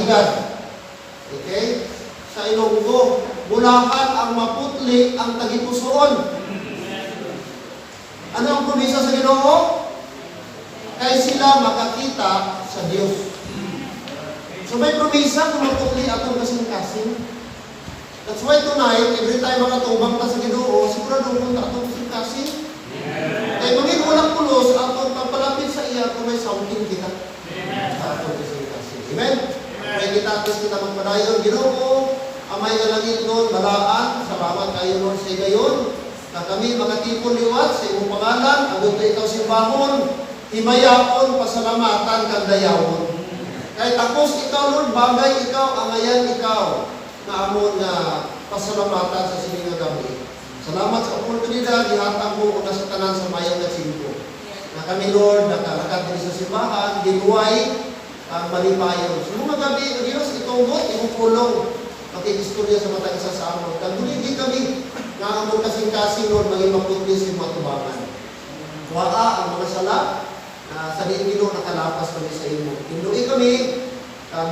kaligad. Okay? Sa Ilonggo, bulakan ang maputli ang tagipusoon. Ano ang promesa sa Ginoo? Kaya sila makakita sa Diyos. So may promesa kung maputli atong kasing-kasing. That's why tonight, every time makatubang ta sa Ginoo, sigurado kung atong kasing-kasing. Kaya maging walang pulos, atong pagpalapit sa iya kung may something kita. Atong kasing-kasing. Amen? Kaya kita magpadayon, Ginoo, amay nga langit nun, balaan, salamat kayo Lord sa gayon, na kami mga tipon liwat sa imong pangalan, agad na ikaw simbahon, himayaon, pasalamatan, kandayawon. Kahit takos ikaw Lord, bagay ikaw, angayan ikaw, na amon nga pasalamatan sa sining nga gabi. Salamat sa oportunidad, ihatag mo una sa tanan sa mayong na simpo. Na kami Lord, nakalakad din sa simbahan, ginuway, ang malipayon. So mga gabi, o Diyos, itunggot, imong pulong, makikistorya sa matang isa sa amon. Kaguligi kami, nga amon kasing-kasing, Lord, maging maputli sa mga tubangan. Wala ang mga sala, na sa Ginoo nakalapas kami sa imo. Hinduin kami,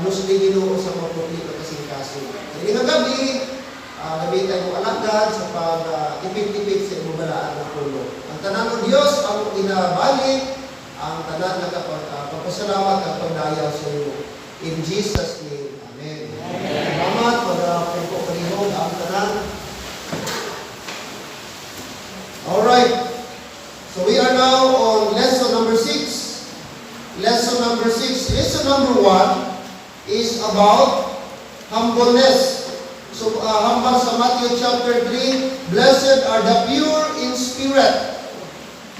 musli Ginoo sa maputli na kasing-kasing. Sa mga gabi, gamitan mo alagad sa pag-tipid-tipid sa imong balaan na pulong. Ang tanan ng Diyos, ang inabalik, ang tanan na pagpasalamat at pagdaya sa iyo. In Jesus' name, Amen. Salamat, pag-pumpo kanino, ang tanan. Alright. So we are now on lesson number 6. Lesson number 6. Lesson number 1 is about humbleness. So, humble sa Matthew chapter 3, Blessed are the pure in spirit,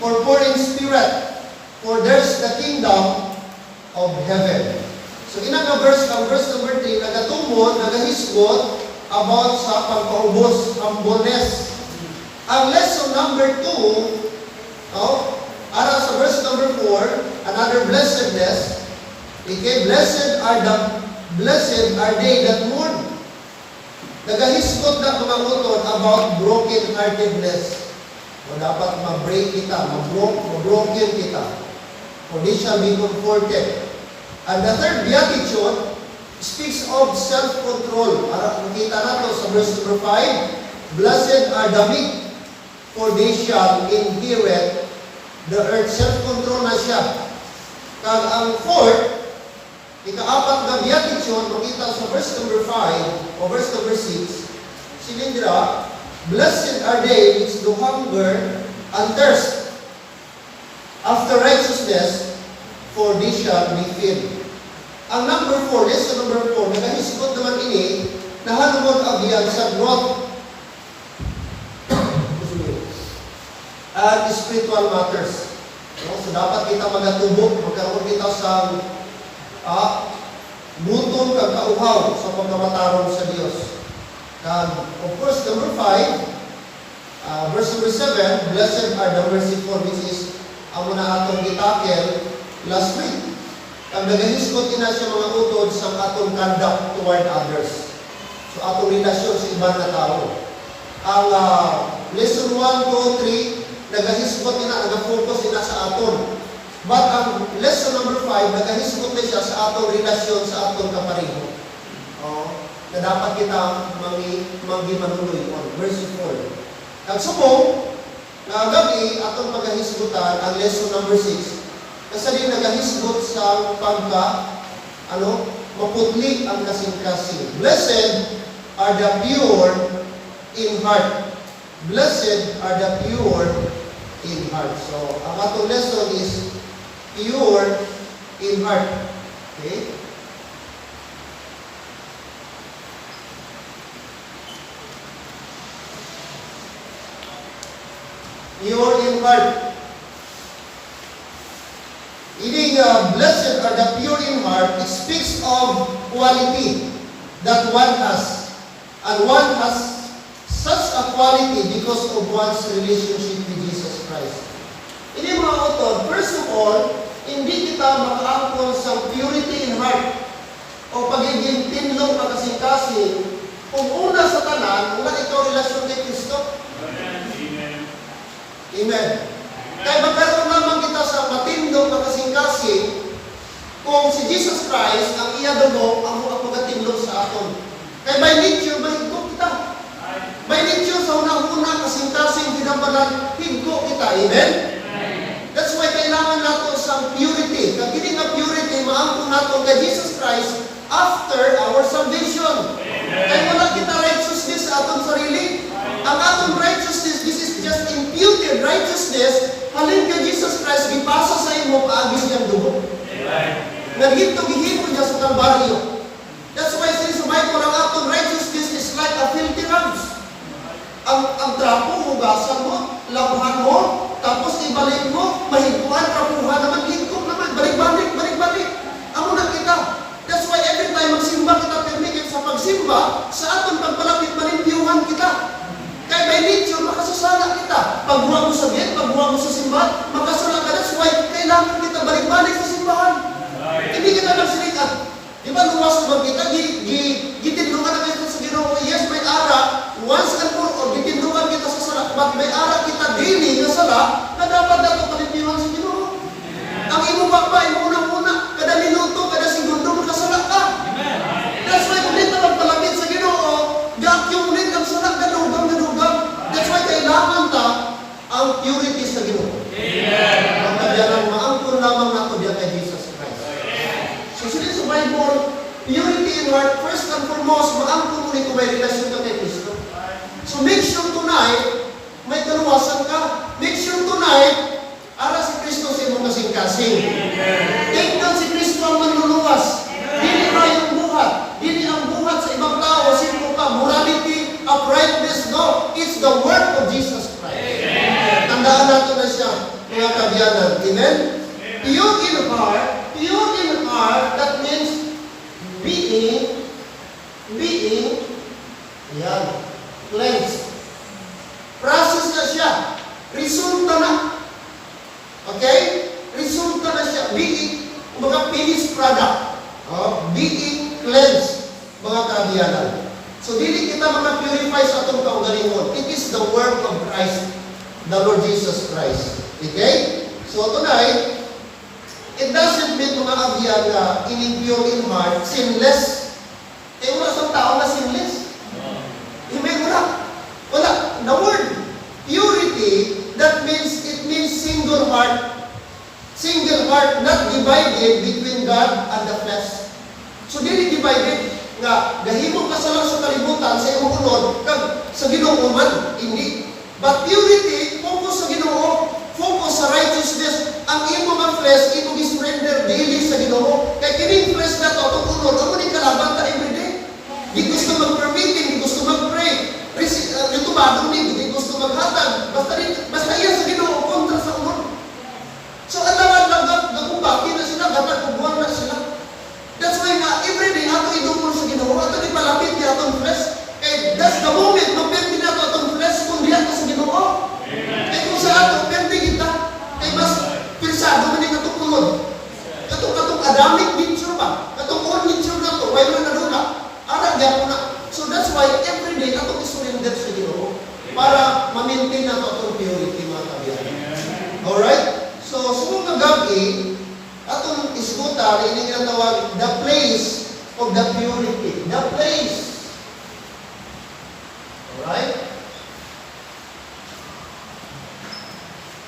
or poor in spirit, for there's the kingdom of heaven. So, verse number 3, nagatumod, nagahisgot about sa pagpaubos, humbleness. Ang lesson number 2, ara sa verse number 4, another blessedness. Okay, blessed are they that mourn. Nagahisgot na mga utod about broken-heartedness. O dapat ma-break kita, ma-broken kita. For they shall be comforted. And the third beatitude speaks of self-control. Makita nato sa verse number 5, Blessed are the meek, for they shall inherit the earth. Self-control na siya. Kag ang fourth, ika-apat na beatitude, makita sa verse number 5 o verse number 6, silindra, Blessed are they which do hunger and thirst after righteousness, for they shall be filled. Ang number 4, lesson number 4, nagahisgot naman ini, nahanumod ang diyan sa growth and spiritual matters. So dapat kita magatubok, magkaroon kita sa butong kag kauhaw sa pagkamatarong sa Dios. Of course, number 5, verse number 7, Blessed are the merciful, which is ang muna atong gitakel last week. Ang nagahisgot na siya mga utod sa atong conduct toward others. So atong relasyon sa ibang na tao. Ang lesson 1, 2, 3, nagahisgot na, nagafocus na sa aton. But ang lesson number 5, nagahisgot na siya sa atong relasyon sa atong kapariho. Na dapat kita mangimanuloy on. Verse 4. At subong, na gabi, atong pagkahisgutan, ang lesson number 6, kasi din nagahisgot sa maputli ang kasing-kasing. Blessed are the pure in heart. Blessed are the pure in heart. So, ang atong lesson is pure in heart. Okay? Pure in heart. Meaning, blessed are the pure in heart, it speaks of quality that one has. And one has such a quality because of one's relationship with Jesus Christ. Ini mga utod, first of all, hindi kita makaangkon sa purity in heart o pagiging tinlong makasing-kasing kung una sa tanan, una ikaw relasyon kay Kristo. Amen. Kaya magkaroon naman kita sa matindong makasing-kasing kung si Jesus Christ ang iya dugo ang magatinlo sa aton. Kaya by nature, mahigko kita. By nature, sa unang-una, kasing-kasing ginabanan, higko kita. Amen? That's why kailangan nato sa purity. Kag kini nga purity, maangkon nato kay Jesus Christ after our salvation. Kaya wala kita righteousness sa atong sarili. Ang atong righteousness, this is just imputed righteousness, halin kay Jesus Christ, gipasa sa imo paagi siyang dugo. Naghinto gihimo niya sa Kalbaryo. That's why sa Bible, ang atong righteousness is like a filthy rags. Ang trapo, hugasan mo, labuhan mo, tapos ibalik mo, mahigpuan, trapuhan naman, higkop naman, balik-balik, balik-balik. Amo na kita. That's why every time magsimba kita, permikit sa pagsimba, sa atong pagpalapit, malimpiyuhan kita. Kaya by nature, makasasala kita. Pagbuha mo sa gate, pagbuha mo sa simbahan, makasala ka. That's why kailangan kita balik-balik sa simbahan. Hindi kita nagsilikan. Di ba luwas naman kita, gitindungan na kita sa Ginoo. Yes, may ara, once and for all, gitindungan kita sa sala. But may ara kita daily na sala, na dapat dato palipiwan sa Ginoo. Ang imo ba, imo unang-una, kada minuto, kada segundo, makasala ka. That's why kung dito magpalapit sa Ginoo, ga-accumulate ang sala, gadugang. That's why kailangan ta ang purity sa Ginoo. Ang kabyanan, maangkon lamang nato diyan kay Jesus Christ. So sila sa Bible, purity in heart, first and foremost, maangkon mo nito may relasyon ka kay Kristo. So make sure tonight, may kaluwasan ka. Make sure tonight, ara si Kristo sa imong kasing-kasing. Take down si Kristo ang manluluwas. Dili ra yung buhat. Dili ang buhat sa ibang tao, simple ka, morality, uprightness, no. It's the work of Jesus Christ. Tandaan natin na siya, mga kabyanan. Amen? Pure in heart, that means being, yan, cleansed. Process na siya. Resulta na. Okay? Resulta na siya. Being, mga finished product. Being cleansed, mga kabyanan. So, dili kita mga purify sa atong kaugalingon. It is the work of Christ, the Lord Jesus Christ. Okay? So, tonight, it doesn't mean mga abyan na in-impure in heart, sinless. Wala sa tao na sinless. Wala. The word purity, that means, it means single heart. Single heart, not divided between God and the flesh. So, dili divided nga gahimo ka sa lang sa kalibutan sa imong unod kag sa Ginoo man, hindi. But purity, focus sa Ginoo, focus sa righteousness. Ang imo nga flesh, imo gi-surrender daily sa Ginoo. Kay kining flesh na to, itong unod, amo ni kalaban ta everyday. Di gusto mag-permitting, di gusto mag-pray. Litubado ni, di gusto maghatag. Basta iya sa Ginoo, kontra sa unod. So, alangan lang, nagubaki na sila, gatag kubuhan na sila. That's why nga, everyday, ato idumol sa Ginoo, ato di palapit niya atong flesh. Kaya that's the moment, mapirti na atong flesh kung diya ka sa Ginoo. Kaya kung sa ato, pirti kita. Kaya mas pirsado man yung katong unod. Katong Adamic nature ba? Katong old nature na to, why mo nadula? Ara, diyan ko na. So that's why, everyday, ato isurrender sa Ginoo para ma-maintain na to atong purity, mga kabiyan. Alright? So, sumong gabi, atong iskuta, ini nga tawag, the place of the purity. The place. Alright?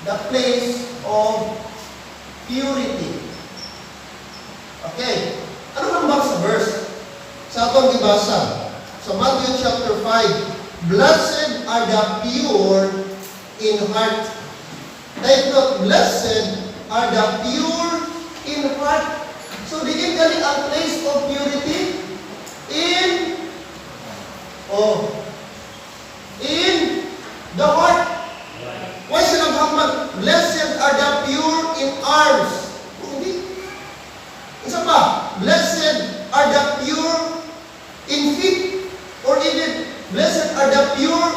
The place of purity. Okay. Ano ang bang sa verse? Sa atong gibasa. Sa Matthew chapter 5, blessed are the pure in heart. Take note, blessed are the pure in heart. So, diin kali ang place of purity in the heart. Why sila naghamag? Blessed are the pure in arms. Hindi. Isa pa, blessed are the pure in feet. Or even, blessed are the pure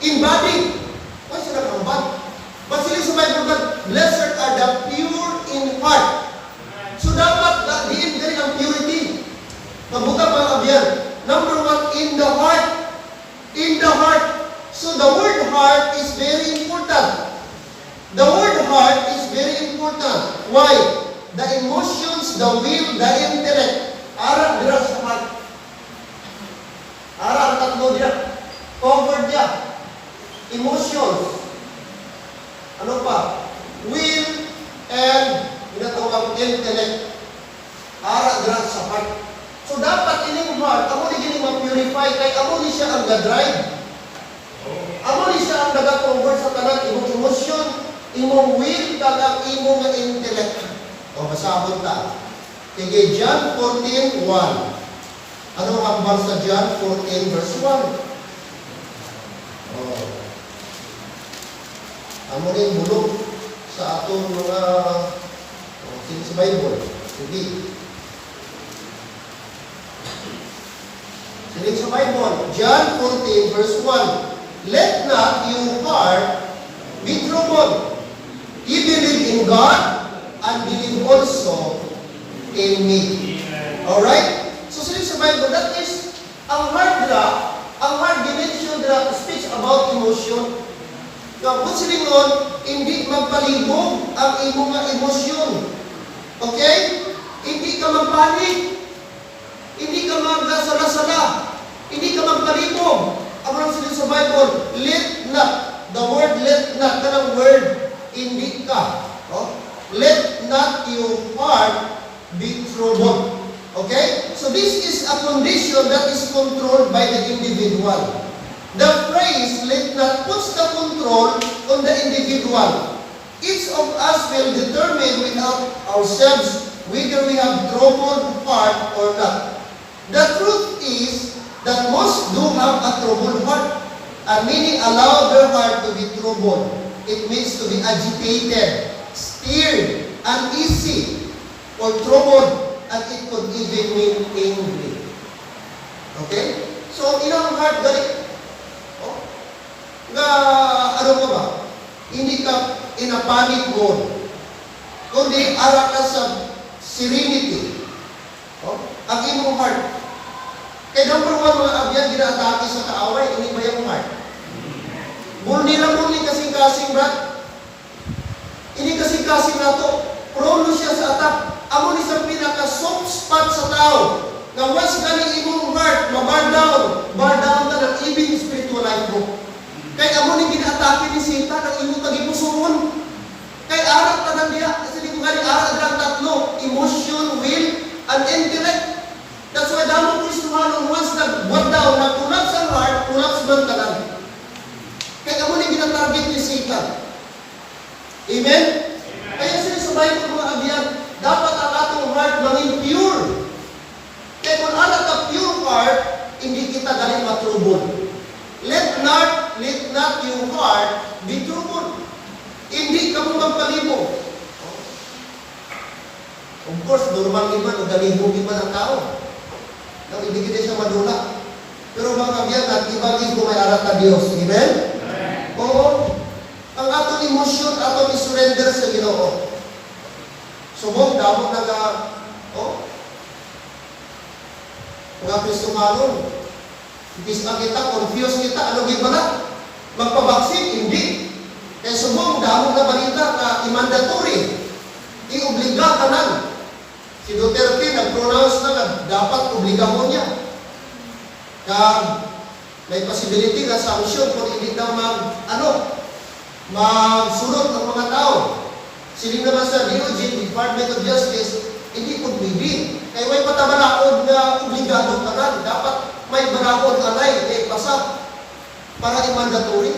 in body. Why sila naghamag? But sila sa Bible, blessed are the pure in heart. So dapat diin gani ang purity. Mabuka mga kabyan. Number 1, in the heart. In the heart. So the word heart is very important. The word heart is very important. Why? the emotions, the will, the intellect. Ara, dira sa heart. Ara, ang tatlo diya. Covered diya. Emotions. Ano pa? Will and ginatawag intellect. Ara, dira sa heart. So dapat ining heart, amo ni gini ma-purify kay amo ni siya ang ga-drive. Amo ni siya ang naga-cover sa tanan imong emotion, imong will, kag ang imong intellect. O basahon ta. Kaya John 14:1. Ano ang hambal sa John 14 verse 1? Oh. Amo rin bulong sa atong mga sa Bible. Hindi. Sining sa Bible, John 14 verse 1. Let not your heart be troubled. You believe in God and believe also in me. Alright? So sining sa Bible, that is, ang heart dimension nila to speak about emotion. Kung silingon, hindi magpalibog ang imong mga emosyon. Okay? Hindi ka magpanik. Hindi ka magsala-sala. Hindi ka magpalibog. Ang mga siling sa Bible, let not. The word let not, kanang word, hindi ka. Oh? Let not your heart be troubled. Okay? So this is a condition that is controlled by the individual. The phrase, let not, puts the control on the individual. Each of us will determine without ourselves whether we have troubled heart or not. The truth is that most do have a troubled heart, and many allow their heart to be troubled. It means to be agitated, stirred, uneasy, or troubled, and it could even mean angry. Okay? So, ilang heart galit? Oh? Nga, ano ka ba? Hindi ka in a panic mode. Kundi, ara ka sa serenity. Oh? Ang imong heart. Kaya number one, mga abyan, gina-atake sa kaaway, hindi ba yung heart? Vulnerable ni kasing-kasing, brad. Ini kasing-kasing na to. Prone siya sa attack. Amo ni sa pinaka-soft spot sa tao. Na once galing imong heart, ma-bar down ka ng ibig spiritual life mo. Kaya amo ni gina-atake ni Sita ng imong tagipusungon. Kaya arat ka na niya. Kasi di ko galing arat lang tatlo. Emotion, will, and intellect. That's why damo Kristohanon once nag-what down, nag-collapse ang heart, collapse man ka lang. Kaya amo ni gina-target ni Satan. Amen? Kaya sila sa Bible mga abyan, dapat ang atong heart maging pure. Kaya kung alat ka pure heart, hindi kita galing matrubol. Let not your heart be troubled. Hindi ka mo magpalibog. Of course, normal iman o galibog iman ang tao. Nang hindi kita siya madula. Pero mga kabyan, at ibagin ko may arat na Diyos. Amen? Oo. Ang atong emosyon, atong isurrender sa Ginoo. Subong, damot mga Kristohanon. Bisa kita, confused kita, ano gibala? Magpabaksin? Hindi. Kaya subong, damot na balita na i-mandatory. I-obliga ka na. Si Duterte nag-pronounce na dapat obliga mo niya. Kaya may possibility na sanction kung hindi na magsunod ng mga tao. Siling naman sa DOJ, Department of Justice, hindi po pwede. Kaya may patabalaod na obligado ka na. Dapat may balaod alay, kaya pasap para i-mandatory.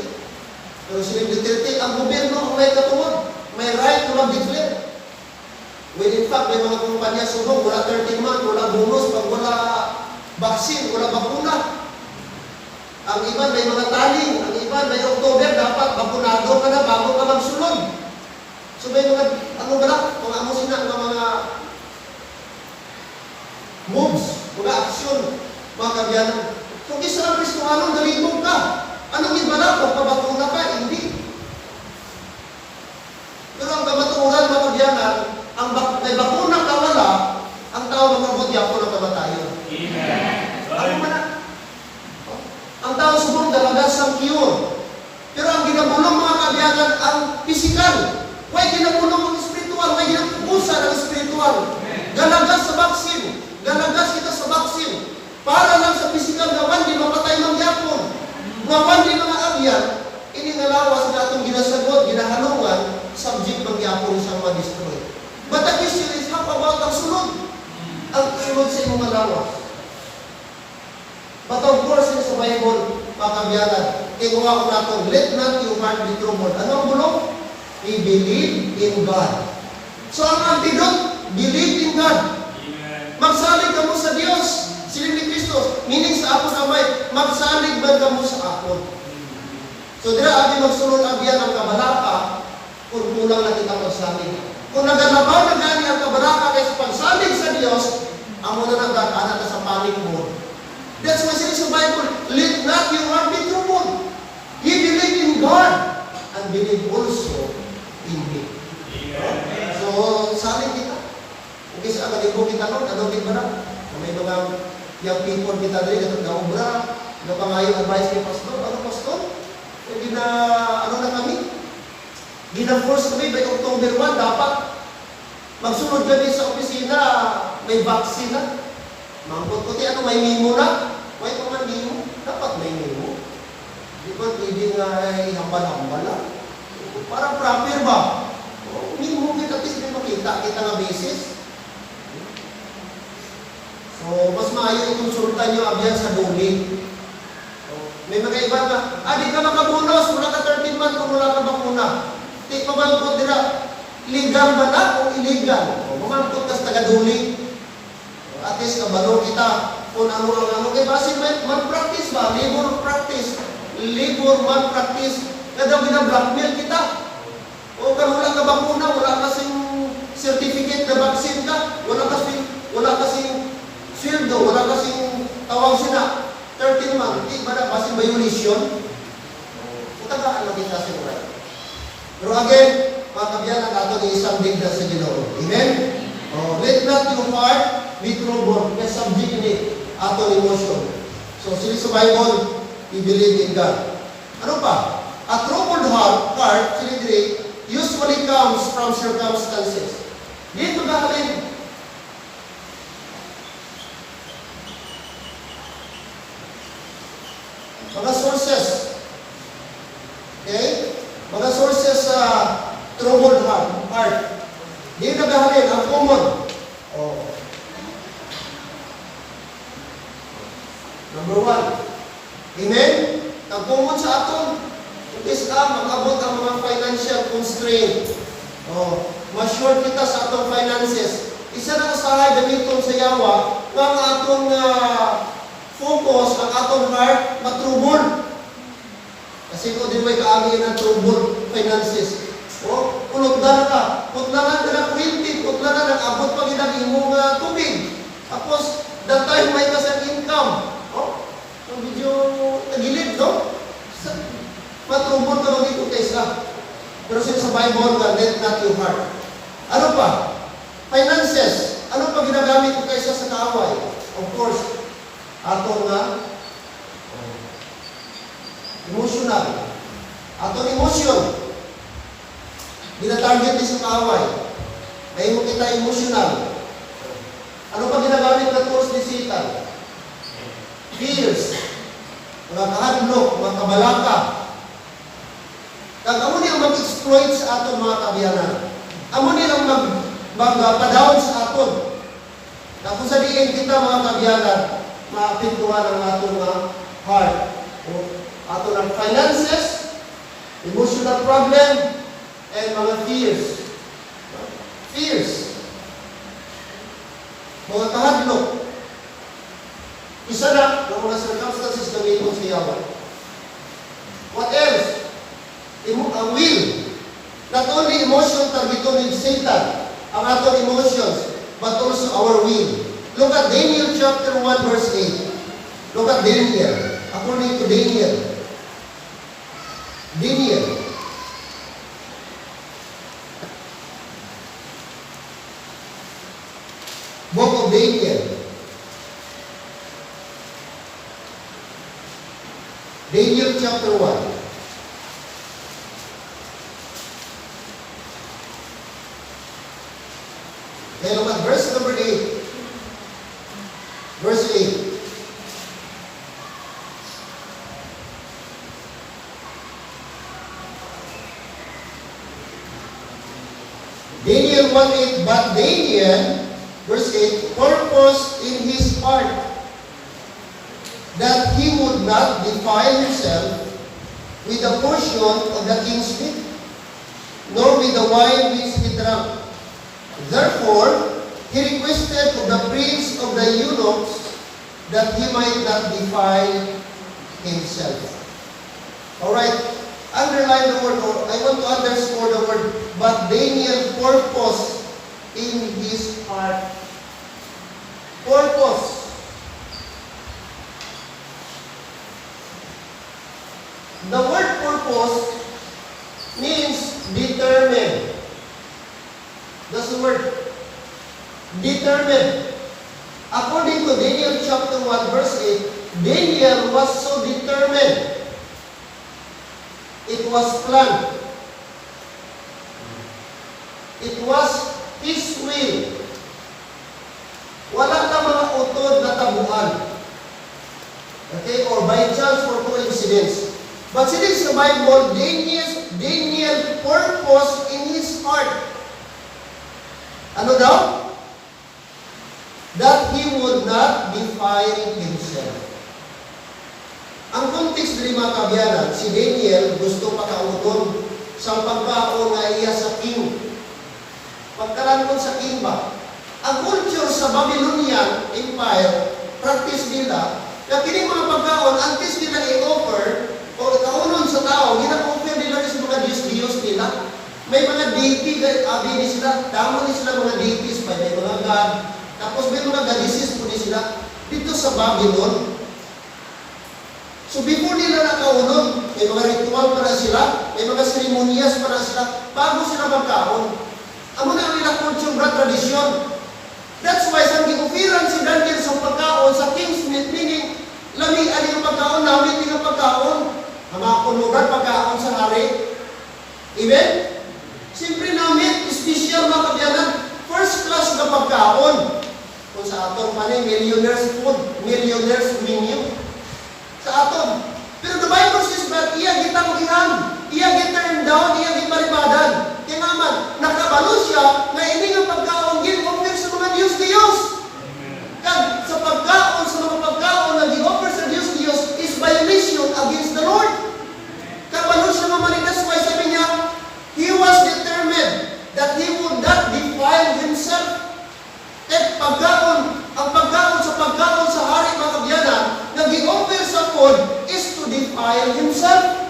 Pero siling Duterte, ang gobyerno ang may katungod. May right na mag-declare. When in fact, may mga kumpanya sunog, wala 13 months, wala bonus, pag wala vaccine, wala bakuna. Ang iba may mga taling, ang iba may October, dapat bakunado ka na bago ka magsunod. So may mga, kung amo sina, mga moves, mga aksyon, mga kabyanan. Kung isa lang Kristohanon, nalibog ka. Anong iba na? Pagpabakuna ka, hindi. Pero ang kamaturan, mga kabyanan, may bakuna ka wala, ang tao magkabutya po ng kamatayon. Amen. Ano man na? Ang tao subong dalaga sa cure. Pero ang ginabulong mga kabyanan, ang physical. Huwag ginabulong ang spiritual, huwag ginapusa ng spiritual. spiritual. Galagas sa baksin. Galagas kita sa baksin. Para lang sa physical gawan, di mapatay ng yapon. Gawan di mga abyan, ini nga lawas na itong ginasagot, ginahalungan, subject ng yapon siyang ma-destroy. But the question is, how about ang sunod? Ang sunod sa imong lawas. But of course, sa Bible, mga kabyanan, kinuha ko natin, let not your heart be troubled. Ano ang bulong? We believe in God. So ang antidote, believe in God. Magsalig ka mo sa Diyos. Siling ni Kristo, meaning sa ako namay, magsalig ba ka mo sa ako? So dira abi magsunod abyan ang kabalaka, kung kulang na kita magsalig. Kung nagalabaw na gani ang kabalaka kay sa pagsalig sa Diyos, amo na nagdaan na sa panic mode. That's why sa Bible, let not your heart be troubled. You believe in God and believe also in me. So, saling kita. Okay, sa agadibo kita nun, ano din ba na? May mga young people kita rin, ito na obra, napangayo advice kay pastor. Ano pastor? E, ano na kami? Gina-force kami by October 1, dapat magsunod kami sa opisina, may vaccine na. Mangkot ko, ano, may memo na? May mga memo? Dapat may memo. Di ba, pwede nga hambal-hambal lang? Parang proper ba? Memo kita, at least may makita kita nga basis. So, mas maayo ikonsulta nyo abyan sa duli. May mga iba nga, di ka makabunos, wala ka 13 months kung wala ka bakuna. Di pamangkot nila, legal ba na o illegal? Pamangkot ka sa taga-duli. At least kabalo kita kung ano ang ano. Kaya base man-practice ba? Labor practice. Labor man-practice. Kada binablackmail kita. O kung wala ka bakuna, wala kasing certificate na vaccine ka, wala kasing sweldo, wala kasing tawag sila. 13 months, di ba na kasing violation? Utagaan lang kita sa right. Pero again, mga kabyanan, ato ni isang digda sa Ginoo. Amen? Let not your heart be troubled. May subject ni ato emotion. So, sila sa Bible, we believe in God. Ano pa? A troubled heart, sila dire, usually comes from circumstances. Dito galing. Mga sources. Okay? Mga sources sa troubled heart. Dito galing, ang common. Number 1. Amen? Ang common sa aton, is mag-abot ang mga financial constraint. Ma-short kita sa atong finances. Isa na kasahay gamiton sa yawa, nga ang atong focus, ang atong heart, matrubol. Kasi kung di may kaagi ng trouble finances. Putlanan ka na 20, putlanan nag-abot pa ginag imong tubig. Tapos, that time may kasang income. Ang medyo tagilid, no? Matrubol ka magiging kaysa. Pero sa Bible, let not your heart. Ano pa? Finances. Ano pa ginagamit ko kaysa sa kaaway? Of course, atong emotional. Atong emotion. Ginatarget din sa kaaway. May mo kita emotional. Ano pa ginagamit na tools ni Satan? Fears. Mga kahadlok, mga kabalaka. Amo niyang mag-exploit sa aton mga kabyanan. Amo niyang mag-pa-down sa aton. Kung sa diin kita mga kabyanan, maapintuhan ang aton heart. Aton ang finances, emotional problem, and mga fears. Fears. Mga kahadlok. Isa na, ng mga circumstances na may sa yawa. What else? Will. Not only emotion targeted with Satan, ang atong emotions, but also our will. Look at Daniel chapter 1 verse 8. Look at Daniel. According to Daniel. Book of Daniel. Daniel chapter 1. Kaya naman, Daniel 1:8, but Daniel, verse 8, purposed in his heart that he would not defile himself with the portion of the king's meat, nor with the wine which he drank. Therefore, he requested of the prince of the eunuchs that he might not defile himself. Alright, underline the word, or I want to underscore the word, but Daniel purpose in his heart. Purpose. The word purpose means determined. That's the word. Determined. According to Daniel chapter 1 verse 8, Daniel was so determined. It was planned. It was his will. Wala na mga utod na tabuan. Okay? Or by chance or coincidence. But since the Bible, Daniel purpose in his heart. Ano daw? That he would not defile himself. Ang context din mga kabiyanan, si Daniel gusto pakauton sa pagkaon nga iya sa king. Pagkalanon sa king ba? Ang culture sa Babylonian Empire, practice nila, na kining mga pagkaon, antes nila i-offer, o kaunon sa tao, gina-offer nila sa mga Diyos-Diyos nila. May mga deity, abi ni sila, tama ni sila mga deities, may mga god, tapos may mga goddesses po ni sila. Dito sa Babylon, so before nila nakaunon, may mga ritual para sila, may mga seremonyas para sila, bago sila magkaon. Amo na ang ilang culture, tradisyon. That's why sa gi-offeran si Daniel sa pagkaon, sa king's meat, meaning, lami ani ang pagkaon, namin ang pagkaon, ang mga kulugan pagkaon sa hari. Amen? Siyempre namin, special mga kabyanan, first class na pagkaon. Kung sa atong panin, millionaire's food, millionaire's menu. Sa aton. Pero the Bible says that iya gitanggihan, iya giturn down, iya giparibadan. Kaya naman, nakabalo siya na ini nga pagkaon gin-offer sa mga Diyos-Diyos. Kag sa pagkaon, sa mga pagkaon na gi-offer sa Diyos-Diyos is violation against the Lord. Kabalo siya mamali, that's why sabi niya, he was determined that he would not defile himself. At pagkaon, ang pagkaon sa hari mga kabyanan, na gi-offer sa food is to defile himself.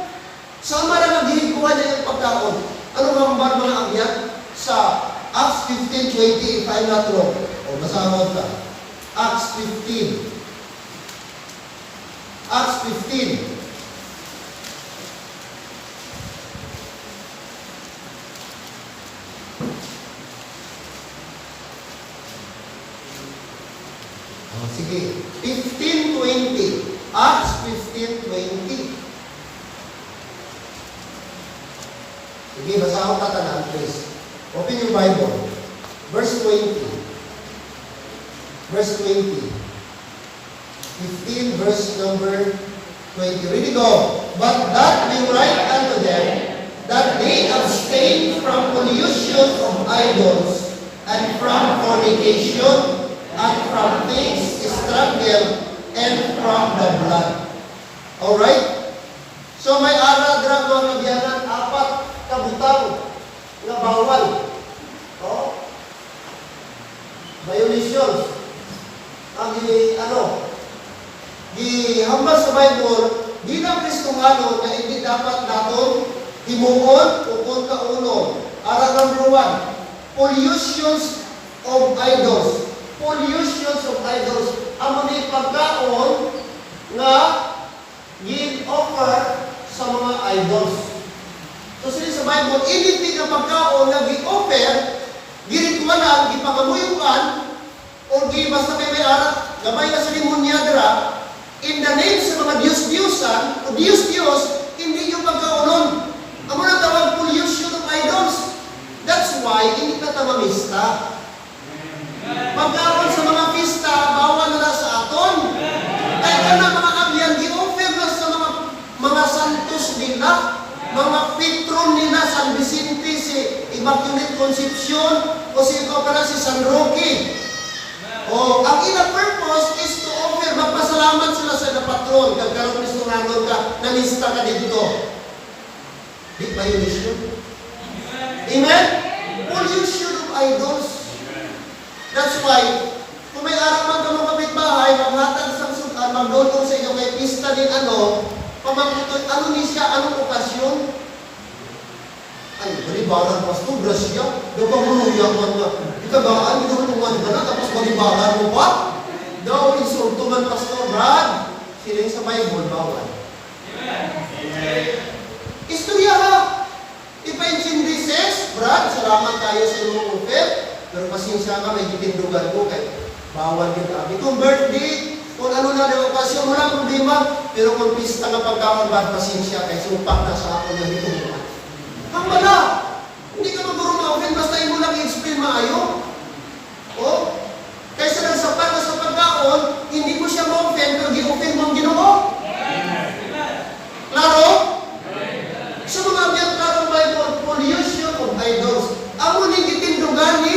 Sama na naghihikuha niya yung pagkaon. Ano nga mga abyan? Sa Acts 15:20, if I'm not wrong. O, basahon ka. Acts 15. Acts 15. Sige, 15:20. Acts 15:20. Sige, basahon ka tanan, please. Open your Bible. Verse 20. Verse 20. 15, verse number 20. Read it go. But that we write unto them, that they abstain from pollution of idols, and from fornication, and from things strangled, and from the blood. Alright? So may ara-dra mga kabiyanan, apat kabutang na bawal. Oh? Violations. Ang gihambal sa Bible, di na Kristongano na hindi dapat naton himuon o kung kauno. Ara number 1, pollutions of idols. Pollutions of idols. Amo ni pagkaon nga gi-offer sa mga idols. So sa Bible, anything na pagkaon nga gi-offer, giritualan, gipangamuyukan, o basta may ara, gabay na sa limunyadra, in the name sa mga Diyos-Diyosan, o Diyos-Diyos, hindi yung pagkaonon. Amo na tawag pollution of idols. That's why, hindi na tamamista. Pagkaon sa mga pista, bawal na sa aton. Kaya ka na mga abyan, gi-offer na sa mga santos nila, mga patron nila, San Vicente, si Immaculate Concepcion, o si ikaw para si San Roque. O, ang ilang purpose is to offer, magpasalamat sila sa patron, kagkaroon kristoranon ka, nanista ka dito. Di ba yun issue? Amen? Pollution of idols. That's why, kung may araw man ka mga kapitbahay, maghatag sa sudan, magdodong sa inyo, may pista din pamangkutod, ano ni siya, anong okasyon? Ay, balibaran, pastor, grasya, daw muluya man nga. Ikagaan, ginulungan ka na, tapos balibaran mo pa? Daw, insulto man, pastor, Brad. Siling sa Bible, bawal. Istorya ha. Ipa-intindi says, Brad, salamat tayo sa iyong offer, pero pasensya ka, may gitindugan ko, kay bawal din kami. Kung birthday, kung ano na ng okasyon, wala problema, pero kung pista nga pagkaon, Brad, pasensya, kay sumpak na sa ako na ditong ang wala. Hindi ka maguro ma-open, basta mo lang i-explain maayo. O? Kaysa nagsapat na sa pagkaon, hindi mo siya ma-open, pero gi-open mo ang Ginoo. Klaro? Sa mga abiyang klarong Bible, pollution of idols. Ang muling gitindugan ni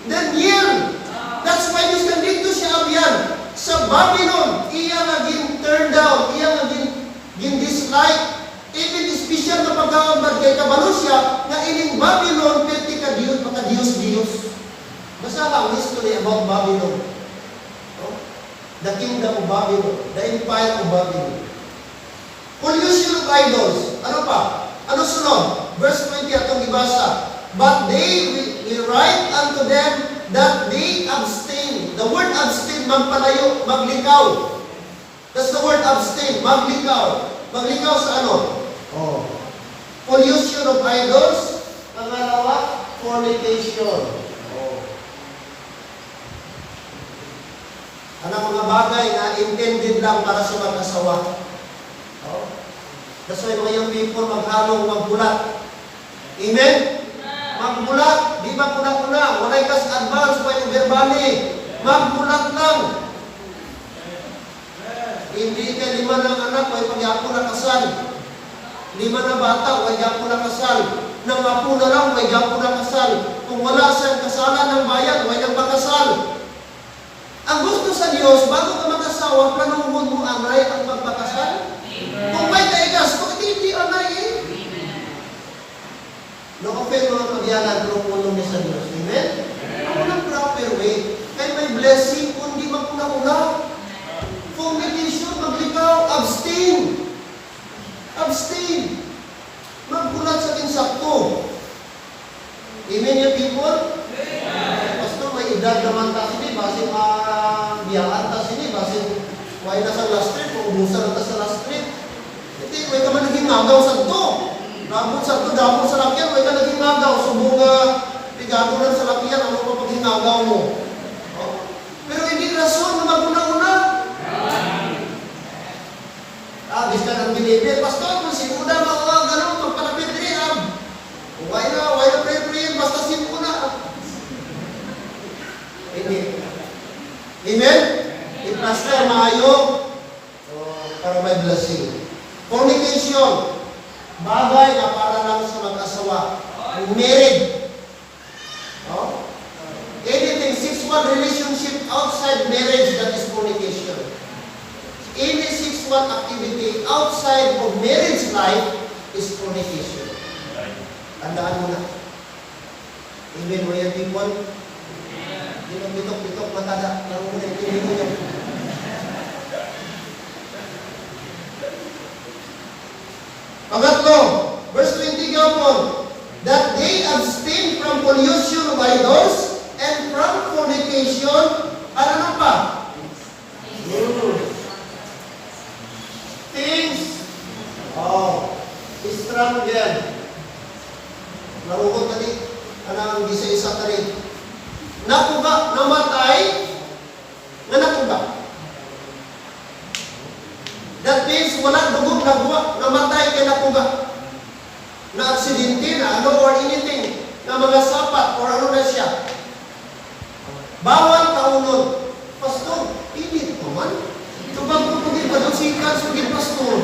Daniel. That's why Mr. dito siya abyan. Sa Babylon, iya nga gin-turn down, iya nga gin-dislike. Even special na pagkakabad kay kabalo siya, na ining Babylon, pwede ka Diyos, maka Diyos. Basta ang history about Babylon. No? The kingdom of Babylon, the empire of Babylon. Pollution of idols. Ano pa? Ano sunod? Verse 20 atong ibasa. But they will write unto them that they abstain. The word abstain, magpalayo, maglikaw. That's the word abstain, maglikaw. Maglikaw sa ano? Oh. Pollution of idols. Pangalawa, fornication. Oh. Anong mga bagay na intended lang para sa mag-asawa. Oh. That's why mga young people maghalong magbulat. Amen? Magbulat. Di ba kuna-kuna? Walay kas advance pa yung verbali. Magbulat lang. Hindi ka 5 ng anak, may pag-iapo na kasal. 5 na bata, may iapo na kasal. Nangapo na lang, may iapo na kasal. Kung wala siyang kasalan ng bayan, may nagpakasal. Ang gusto sa Diyos, bago ka mag-asawa, planuhon mo anay ang magpakasal. Kung may kaigas, bakit hindi anay eh? No-open mga pagyalan, planuhon niya sa Diyos. Amen? Ako ng proper way. Kaya may blessing, kung di magpuna-una. Fornication, maglikaw, abstain. Abstain. Magbulat sa insakto. Amen yung people? Pastor, may edad naman ta sini, basin biyaan ta sini, basin why na sa last trip, kung ubusan na ta sa last trip. Hindi, may ka man naging magaw sa to. Dabot sa to, dabot sa lakyan, may ka naging magaw. Subong pigado lang sa lakyan, ano pa pag hinagaw mo? Oh. Pero hindi rason na maguna-una. Bisa ng binibir, pastor, kung simuna mga gano'n, magpalapit rin, why na pray, basta simuna. Hindi. Amen? I-plaster maayo, para may blessing. Fornication, bagay na para lang sa mag-asawa. Married. Oh? Anything, sexual relationship outside marriage, that is fornication. Any sexual activity outside of marriage life is fornication. Tandaan mo na. Amen mo yan, people? Hindi mo bitok-bitok matada. Laro mo na yung pinili mo yan. Pangatlo, verse 20 gapon, that they abstain from pollution of idols and from fornication. Ano na pa? Things, strangled. Narukot tadi, anang gisa-isa tadi. Nakuga, namatay, nga nakuga. That means, wala dugog nagwa, namatay kay nakuga. Na aksidente na, ano or anything, na mga sapat, or ano na siya. Bawal kaunod. Pastor, init mo man. Tubag mo pagin pa doon sikat, sugin pastor.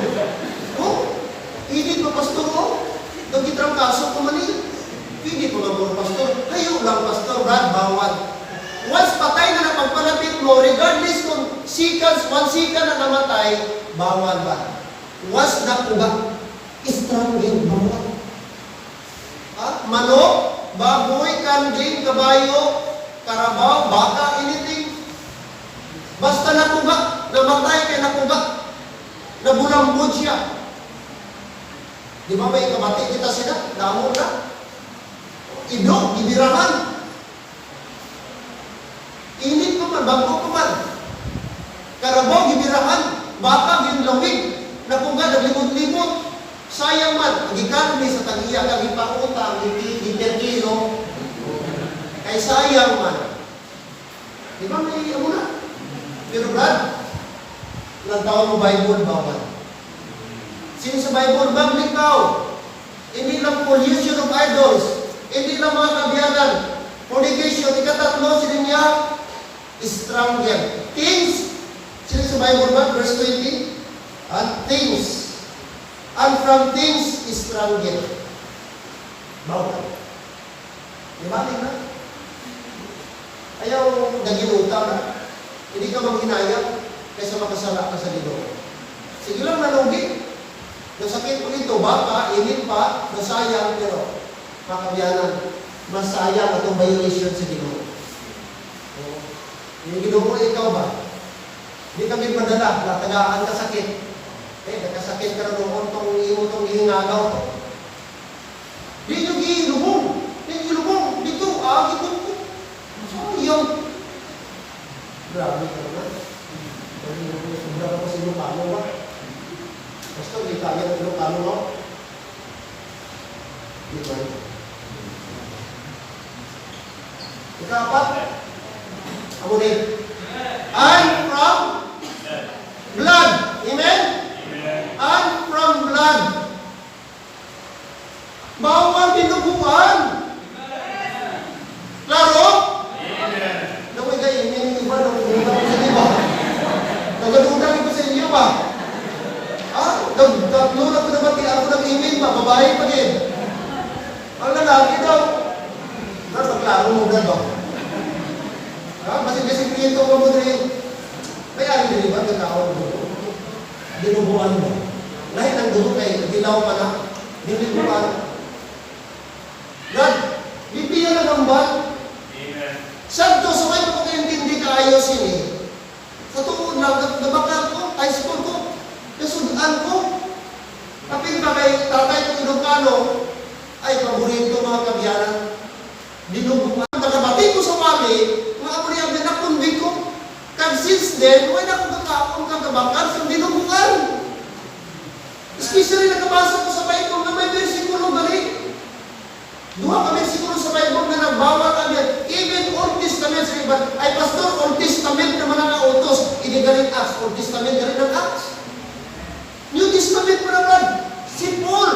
Oh, init mo pastor, oh. Nagkitrang kaso ko man eh. Init mo lang mo, pastor. seconds, 1 second na namatay, bawal ba? Was na kuga, strangle, bawal. Manok, baboy, kanding, kabayo, karabaw, baka, anything. Basta nakuga, namatay kay nakuga, nabulambod siya. Di ba may kabati kita sila? Damo na. Idok, ibirahan. Init ko man, bangko ko man. Karabaw, ibirahan. Baka, ginlawig. Nakuga, naglimot-limot. Sayang man, agikan sa tag-iya, kagipakutang, iter-kilo. Kay sayang man. Di ba may amo na? Pero Brad, ilang taon mo Bible, bawal. Sino sa Bible? Maglikaw. Hindi lang pollution of idols. Hindi lang mga kabiyanan. Fornication. Ikatatlo, sino niya? Strangle. Things. Sino sa Bible ba? Verse 20. And things. And from things, strangle. Bawal. Di ba? Tingnan na. Ayaw naginuta na. Hindi ka manghinayang kaysa makasala ka sa Ginoo. Sige lang nalugi. Nasakit mo ito, baka, init pa, nasayang, pero makabiyanan, masayang itong violation sa Ginoo. Yung Ginoo, ikaw ba? Hindi kami madala, natagaan ka sakit. Nakasakit ka na noon itong imo itong ihingagaw to. Di nyo giilubong. Dito, agit ko. Sayang. Grabe ka naman. Sobra ka pa sa Ilocano ba? Basta, hindi kaya ng Ilocano mo. Di ba? Ika-apat. Amo din. And from blood. Amen? And from blood. Bawal dinuguan. Klaro? Naway kayo, yung iba, nagdududa ko sa inyo ba? Nagdududa ko sa inyo ba? Tatlo na ko naman kaya ako nag-email ba? Babae pa din. Ang lalaki daw. Nagpaklaro mo na ba? Kasi kliyento ko mo rin. May ari din ba? Nagkakaon mo. Dinubuan mo. Lahat ng dugo kayo, dilaw pa na. Dinubuan. God, bibiyan na ng ban. Santo, sa kayo ko kayong hindi kaayos yun eh. Sa tuon lang, nabakal ko, high school ko, nasudaan ko. Kapag pa kay tatay ko Ilocano, ay paborito mga kabyanan. Dinubukan. Pagkabatid ko sa wali, mga kapuriyang nakunbig ko. Kag since then, wala na akong kakaon kang kabakal sa dinubukan. Especially nakabasa ko sa Bible na may versikulo balik. Duha ka versikulo sa Bible na nagbawal kami. Even Old Testament sa iba. Ay, Pastor, Old Testament naman ang nautos. Hindi galing Acts. Old Testament galing ng Acts. New Testament mo naman. Si Paul.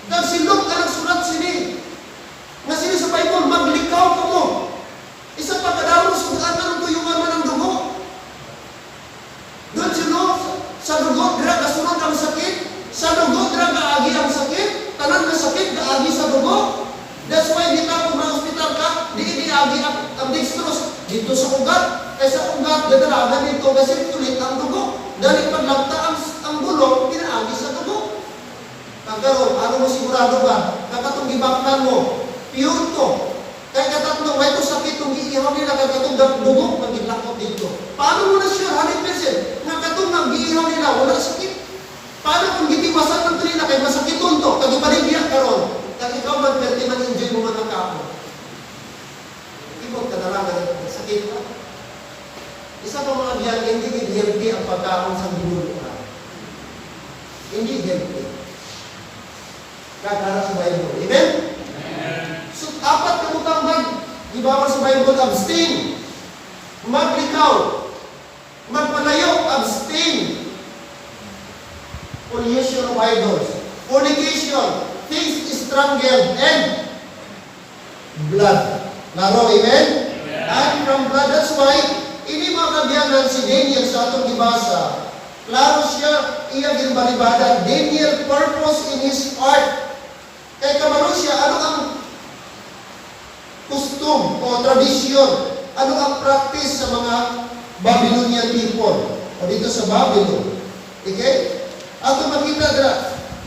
Dahil si Luke ka nagsulat sini. Nga sini sa Bible, maglikaw ka mo. Isa pa kadawang sudan ka ng tuyungan mo ng dugo. Doon si Luke, sa dugo, dira kasunod ang sakit. Sa dugo, dira kaagi ang sakit. Tanan na sakit, kaagi sa dugo. That's why di ka kung ma-hospital ka, di agi ang dextrose. Dito sa ugat. Kaysa ugat, dadalagan dito kasi tulit ang dugo. Dahil paglagta ang bulong, pinaagi sa dugo. Kagaroon, ano mo sigurado ba? Kakatong gibaknan mo, pure to. Kaya katatlo, may ito sakit itong giihaw nila, kakatong dugo, magilakot dito. Paano mo na sure, 100%? Nga katong nang giihaw nila, wala sakit. Paano kung gitiwasan ng trina, kaya masakiton to, kagibaligya karon. Kaya ikaw man, pwede man-enjoy mo man ang kapo. Ibot ka na lang, sakit ka. Isa pa mga biyan, hindi healthy ang pagkaon sa binulo ka. Hindi healthy. Kakara sa Bible. Amen? So, apat kamutang bag. Ibawal sa Bible, abstain. Maglikaw. Magpalayo, abstain. Pollution of idols. Fornication. Things strangled and blood. Laro, amen? And from blood, that's why, ini mga kabiyanan si Daniel sa atong gibasa. Klaro siya, iya ginbalibada. Daniel purpose in his heart. Kaya kamaro siya, ano ang custom o tradisyon? Ano ang practice sa mga Babylonian people. O dito sa Babylon. Okay? Ato makita dira.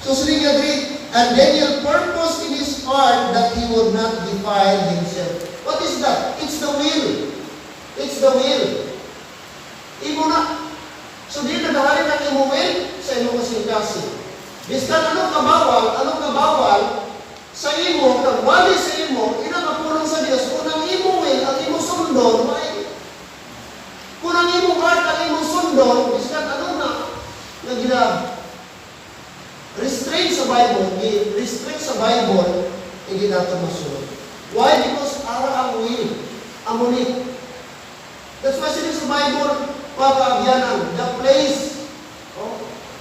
So sila nga diri, and Daniel purposed in his heart that he would not defile himself. What is that? It's the will. It's the will. Imo na. So di nagahalin ang imo will sa imo kasing-kasi. Biskan anong kabawal sa imo, kag wali sa imo, inakapulong sa Dios, unang imo will, ang imo sundon, kunang imo heart, ang imo sundon, biskan anong na gina restraint sa Bible, hindi natin masunod. Why? Because ara ang will, amunit. That's why sila sa Bible, mga kaabyanan, the place,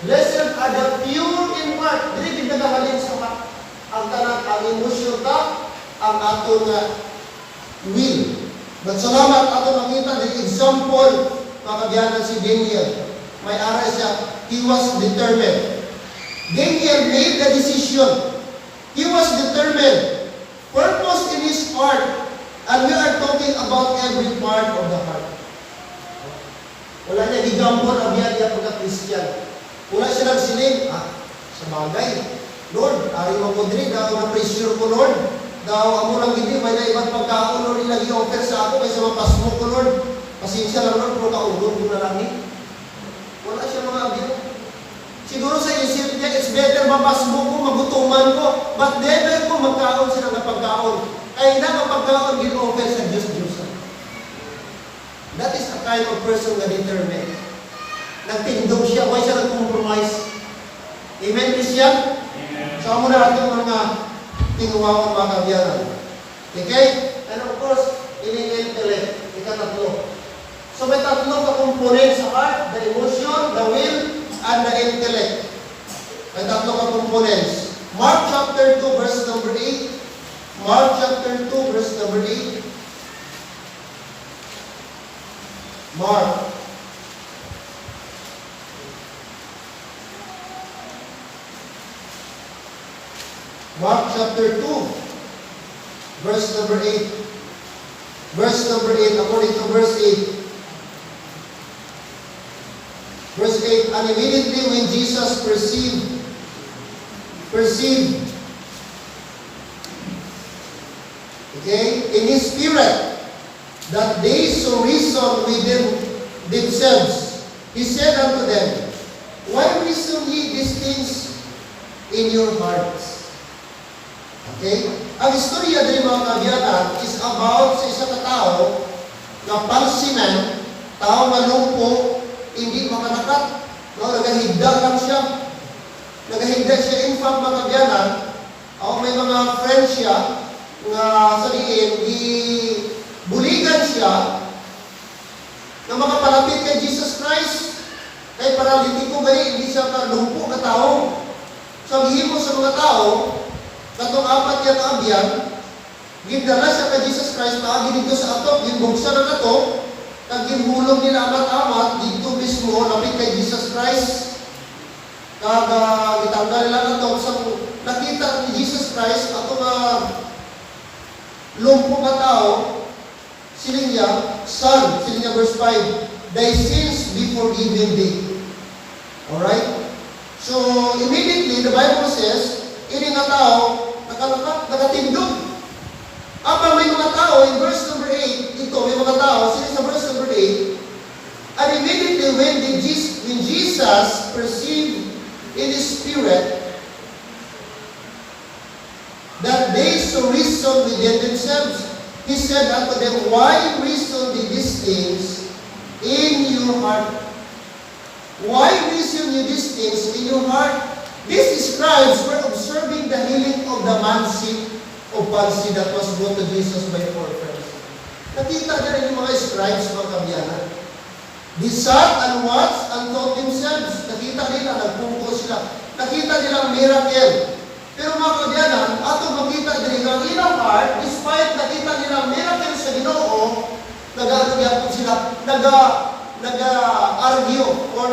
blessed are the pure in heart. Dili ginagahalin sa heart. Ang tanan, ang emosyon ka, ang ato nga will. But salamat ato makita the example, mga kaabyanan, si Daniel. May aral siya, he was determined. Daniel made the decision. He was determined. Purpose in his heart. And we are talking about every part of the heart. Wala niya gigambon ang biyan niya pagka-Christian. Wala siya nagsiling, sa bagay. Lord, ari mo ko diri, daw na-pressure ko, Lord. Daw, amo lang hindi, may na ibang pagkaon, Lord, ilagi offer sa ako, kaysa mapasmo ko, Lord. Pasensya lang, Lord, pero kaulog ko na lang ni. Wala siya mga abyan. Siguro sa isip niya, it's better mapasmo ko, magutuman ko, but never ko magkaon sila ng pagkaon. Ay na mapagkaon, gin-offer sa Diyos-Diyos. That is a kind of person na determined. Nagtindog siya, why siya nag-compromise? Amen, Christian? Amen. So, amo na natin mga tinguwawan mga kabyanan. Okay? And of course, ini-intellect, ikatatlo. So, may tatlong ka-component sa heart, the emotion, the will, and the intellect. May tatlong ka-components. Mark chapter 2, verse number 8. Mark chapter 2, verse number 8. Mark. Mark chapter 2, verse number 8. Verse number 8, according to verse 8. Verse 8, and immediately when Jesus perceived, okay, in his spirit, that they so reason within themselves, he said unto them, why reason ye these things in your hearts? Okay? Ang istorya din mga kabyanan is about sa isa katao na pansinan, tao malumpo, hindi makanakat. No? Nagahigda lang siya. Nagahigda siya infant mga kabyanan. May mga friends siya na sa diin, buligan siya na makapalapit kay Jesus Christ. Kay paralitiko gani, hindi siya kalumpo na tao. So, ang himo sa mga tao, katong apat yan abyan, gindala siya kay Jesus Christ, maagi dito sa ato, gimbugsa na nato, kag ginhulog nila amat-amat, dito mismo, lapit kay Jesus Christ. Kag itanggal nila nato, sa nakita ni Jesus Christ, ato nga lumpo ka tao, siling niya, son, siling niya verse 5, thy sins be forgiven thee. Alright? So, immediately, the Bible says, ini nga tao, nakatindog. Apa may mga tao, in verse number 8, ito, may mga tao, sila sa verse number 8, and immediately when Jesus perceived in his spirit, that they so reason within themselves, he said unto them, why reason ye these things in your heart? Why reason ye these things in your heart? These scribes were observing the healing of the man sick of palsy that was brought to Jesus by four friends. Nakita na rin yung mga scribes, mga kabyanan. They sat and watched and thought themselves. Nakita nila, nagpungko sila. Nakita nilang miracle. Pero mga kabyanan, ato makita din ang ilang heart, despite nakita nilang miracle sa Ginoo, nag-aargyapon sila, nag-argue or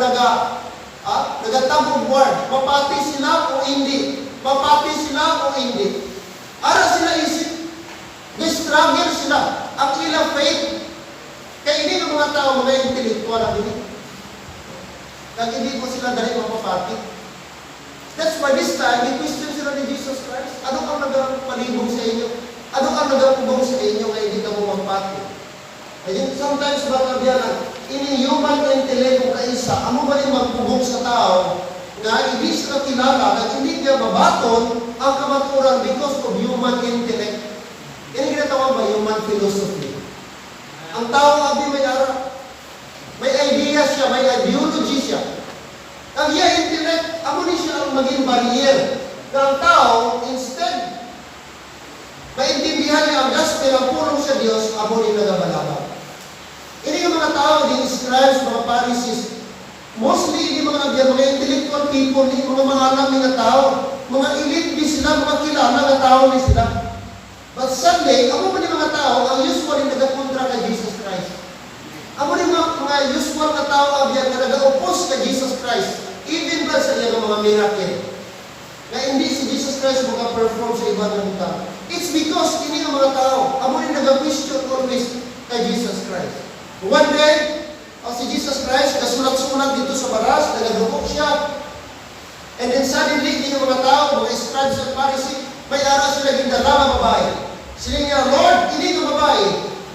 nagatabog word. Mapati sila o hindi. Mapati sila o hindi. Ara sila isip. Struggle sila. Ang ilang faith. Kaya hindi ng mga tao, mga intellectual ang hindi. Kaya hindi po sila dali mapapati. That's why this time, may question sila ni Jesus Christ. Ano ang nagpalibong sa inyo? Ano ang nagpubong sa inyo kaya hindi ka mo magpati? Ayun, sometimes mga biyanan, ini human intellect mo kaisa, amo ba rin magpubong sa tao na hindi sila kilala, na hindi niya mabaton ang kamaturan because of human intellect. Yan ginatawag ba human philosophy? Ang tao abi may ara, may idea siya, may ideology siya. Ang iya intellect, amo ni siya ang maging barrier. Na ang tao, instead, maintindihan niya ang gospel, ang pulong sa Diyos, amo ni nagabalaban. Ini yung mga tao, the scribes, mga Pharisees, mostly hindi mga intellectual people, hindi mga alam nga tao, mga elite di sila, mga kilala nga tao ni sila. But sadly, amo man yung mga tao, ang usually nagakontra kay Jesus Christ. Amo ni mga usual na tao abyan na nag-oppose kay Jesus Christ, even ba sa iyang mga miracle. Na hindi si Jesus Christ maka-perform sa ibang mga tao. It's because ini ang mga tao, amo ni nag-question always kay Jesus Christ. One day, si Jesus Christ, kasulat-sulat dito sa baras, nagdukok siya. And then suddenly, hindi yung mga tao, mga scribes at Pharisees, may araw sila gindala ng babae. Sila niya, Lord, hindi ka babae,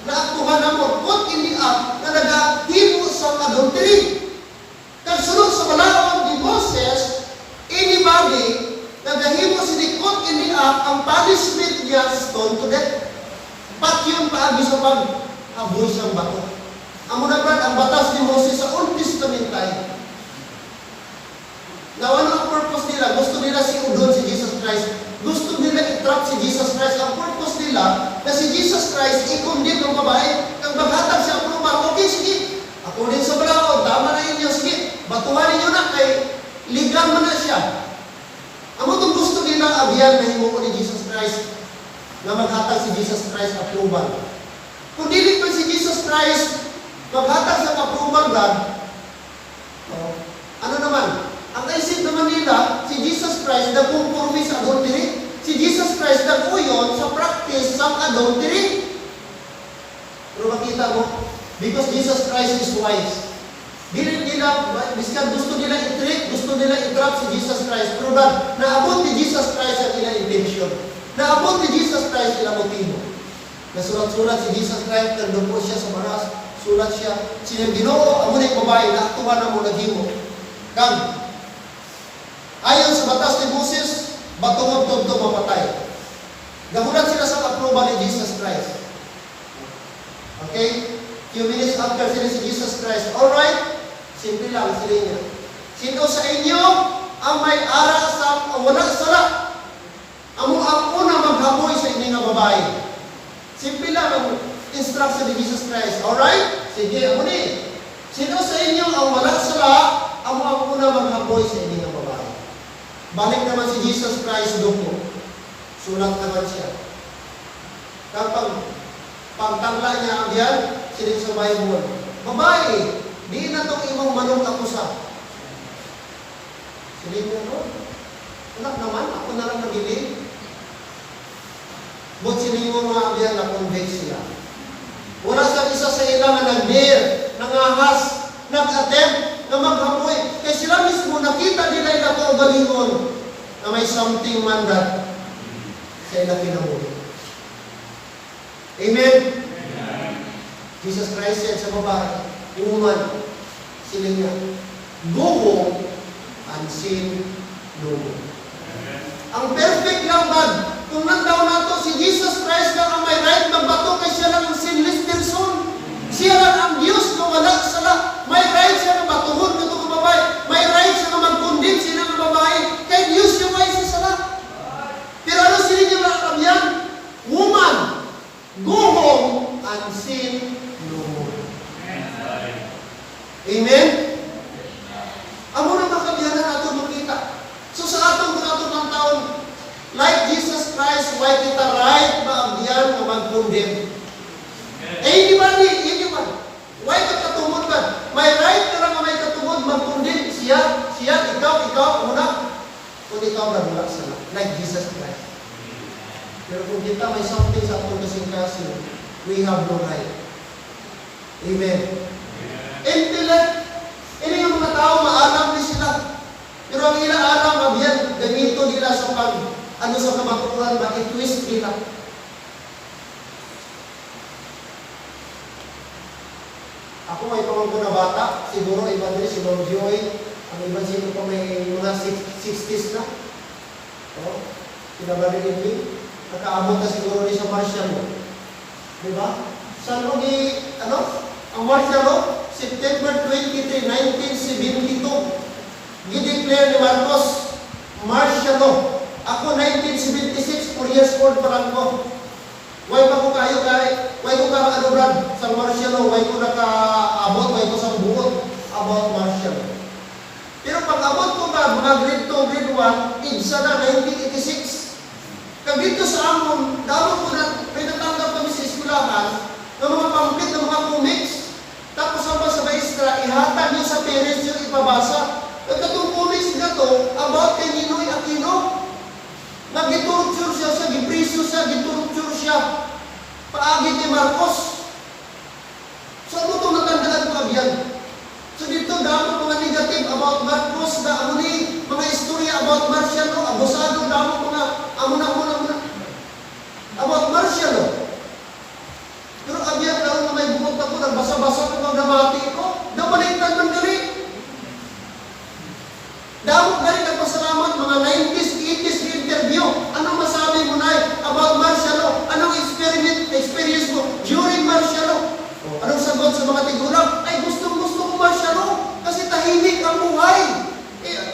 naaktuhan na mo, put in the act, na nag-himo sa adultery. Kasunod sa malaon ni Moses, anybody, nag-himo si put in the act, ang punishment niya, stone to death. Pat yun paagi sa pag-aboy siyang bato. Amo na brad, ang batas ni Moses sa Old Testament time. Now, ano ang purpose nila? Gusto nila si udon si Jesus Christ. Gusto nila i-trap si Jesus Christ. Ang purpose nila na si Jesus Christ i-condemn ng babae. Kang maghatag siya approval. Okay, sige. Ako din sa balaod. Tama na yun. Sige. Batuhan ninyo na kay ligang mo na siya. Amo itong gusto nila abiyan na himuko ni Jesus Christ na maghatag si Jesus Christ approval. Kung dili pa si Jesus Christ maghatag sa approval God, ano naman? Ang naisip naman nila, si Jesus Christ nagpupurmi sa adultery. Si Jesus Christ nag-uyon sa practice sa adultery. Pero makita mo, because Jesus Christ is wise. Dili nila, biskan gusto nila i-trick, gusto nila i-trap si Jesus Christ. Pero naabot ni Jesus Christ ang ilang intention. Naabot ni Jesus Christ ilang motibo. Nasulat-sulat si Jesus Christ, nagdupo siya sa baras, sulat siya. Sinang Ginoo, amo na yung babae, naaktuhan na mo naghimo. Kang, ayon sa batas ni Moses, batungod to mapatay. Gahulat sila sa approval ni Jesus Christ. Okay? Few minutes after sila si Jesus Christ. Alright? Simple lang sila niya. Sino sa inyo ang may ara sa wala sala? Amo ang una maghaboy sa inyo nga babae. Simple lang ang instruction ni Jesus Christ. Alright? Sige, amo ni. Sino sa inyo ang wala sala? Amo ang una maghaboy sa inyo nga babae. Balik naman si Jesus Christ doon. Sulat naman siya. Kapag pagtangla niya ang yan, sining sa Bible, babae, di na itong imong manong akusa. Sining niya, no? Anak naman, ako na lang nagiling. But sining mo mga abyan na convict sila. Wala sa isa sa ilang na nag-dare, nangahas, nag-attempt, na maghamoy. Kaya sila mismo nakita nila yung nakaugalingon na may something man that sa ilang kinamuhi. Amen? Amen? Jesus Christ said sa babae, woman, sila niya, go home and sin no more. Ang perfect lang ba? Kung nandaw na to, si Jesus Christ lang ang may right magbato kay siya lang ang sinless person. Siya lang ang Diyos na wala sala. May right siya na batuhon nito ng babae. May right siya na mag-condemn siya ng babae. Kay Diyos siya may sala. Pero ano sila niya mga kamyan? Woman, go home and sin no more. Amen? Amo na makamyanan nato makita. So sa atong ng taon, like Jesus Christ, why kita right maagyan o mag-condemn? Anybody. Why ka katumod ka? May right ka lang may katumod mag-condemn. Siya, ikaw, muna. Kung ikaw nagula sila, like Jesus Christ. Pero kung kita may something sa atong kasing-kasing, we have no right. Amen. Intellect. Ini yung mga tao, maalam ni sila. Pero ang ilang alam, abyan, ganito nila sa sa kamaturan, i-twist nila. Ako may pamangko na bata, siguro iba din si Lord Joy, ang iba sino pa may mga 60s na. O, kinabaligin din. Nakaabot na siguro ni sa Martial Law. Diba? Saan mo ang Martial Law? September 23, 1972. Gideclare ni Marcos, Martial Law. Ako 1976, 4 years old pa lang ko. Why pa ko kayo why ko Brad, sa Martial Law, why ko nakaabot, why ko sa buot about Martial Law. Pero pag abot ko mga grade 2, grade 1, igsa na 1986. Kag dito sa amon, damo ko na, may natanggap kami sa eskulahan, ng mga pamphlet, ng mga comics, tapos ang sa maestra, ihatag niyo sa parents yung ipabasa. At itong comics na to, about kay Ninoy Aquino, nag-torture siya, gipriso siya, gitorture siya, paagi ni Marcos. So ano itong natandaan ko abyan? So dito damo mga negative about Marcos, na amuni, mga istorya about Martial Law, abusado damo mga amuna about Martial Law. Pero abyan lang na may bukod ako, nagbasa-basa ko ng damati ko, nabaliktad ng gali. Damo gali nagpasalamat, mga 90s, 80s interview. Anong masabi mo na about Martial Law? Anong experience mo during Martial Law? Anong sagot sa mga tigulang? Ay, gustong-gusto ko Martial Law kasi tahimik ang buhay.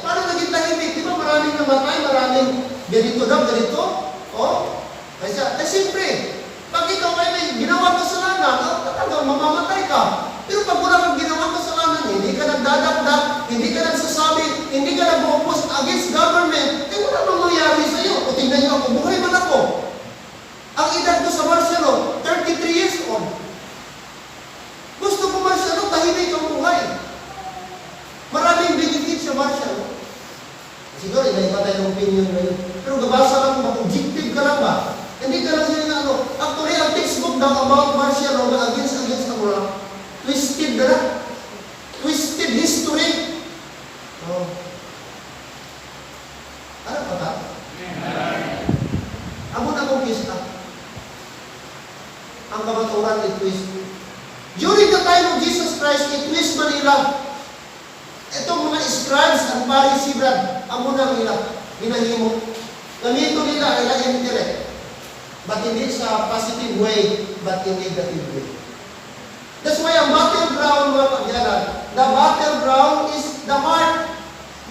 Paano naging tahimik? Di ba maraming namatay, maraming ganito daw, ganito? Kasi siyempre, pag ikaw ay may ginawa kasalanan, talagang mamamatay ka. Pero pag wala kang ginawa kasalanan, hindi ka nagdadakdak, hindi ka nagsasabi, hindi ka nag-oppose against government, wala nang mangyari sa'yo. O tingnan niyo ako, buhay man ako. Ang edad ko sa Martial Law, 33 years old. Gusto ko Martial Law, tahimik ang buhay. Maraming benefit sa Martial Law. Siguro, iba tayo ng opinion ngayon. Pero gabasa lang ba, objective ka lang ba? Hindi ka lang sila actually, ang textbook daw about Martial Law na against ang mga twisted na. Twisted history. Ano pa ta? Amon akong kista. Ang kamaturan i-twist. During the time of Jesus Christ, i-twist Manila. Itong mga scribes and Pharisees, amon na nila. Ginahimo. Gamito nila, intellect. But hindi sa positive way, but in negative way. That's why ang battleground, mga pagyanan, the battleground is the heart.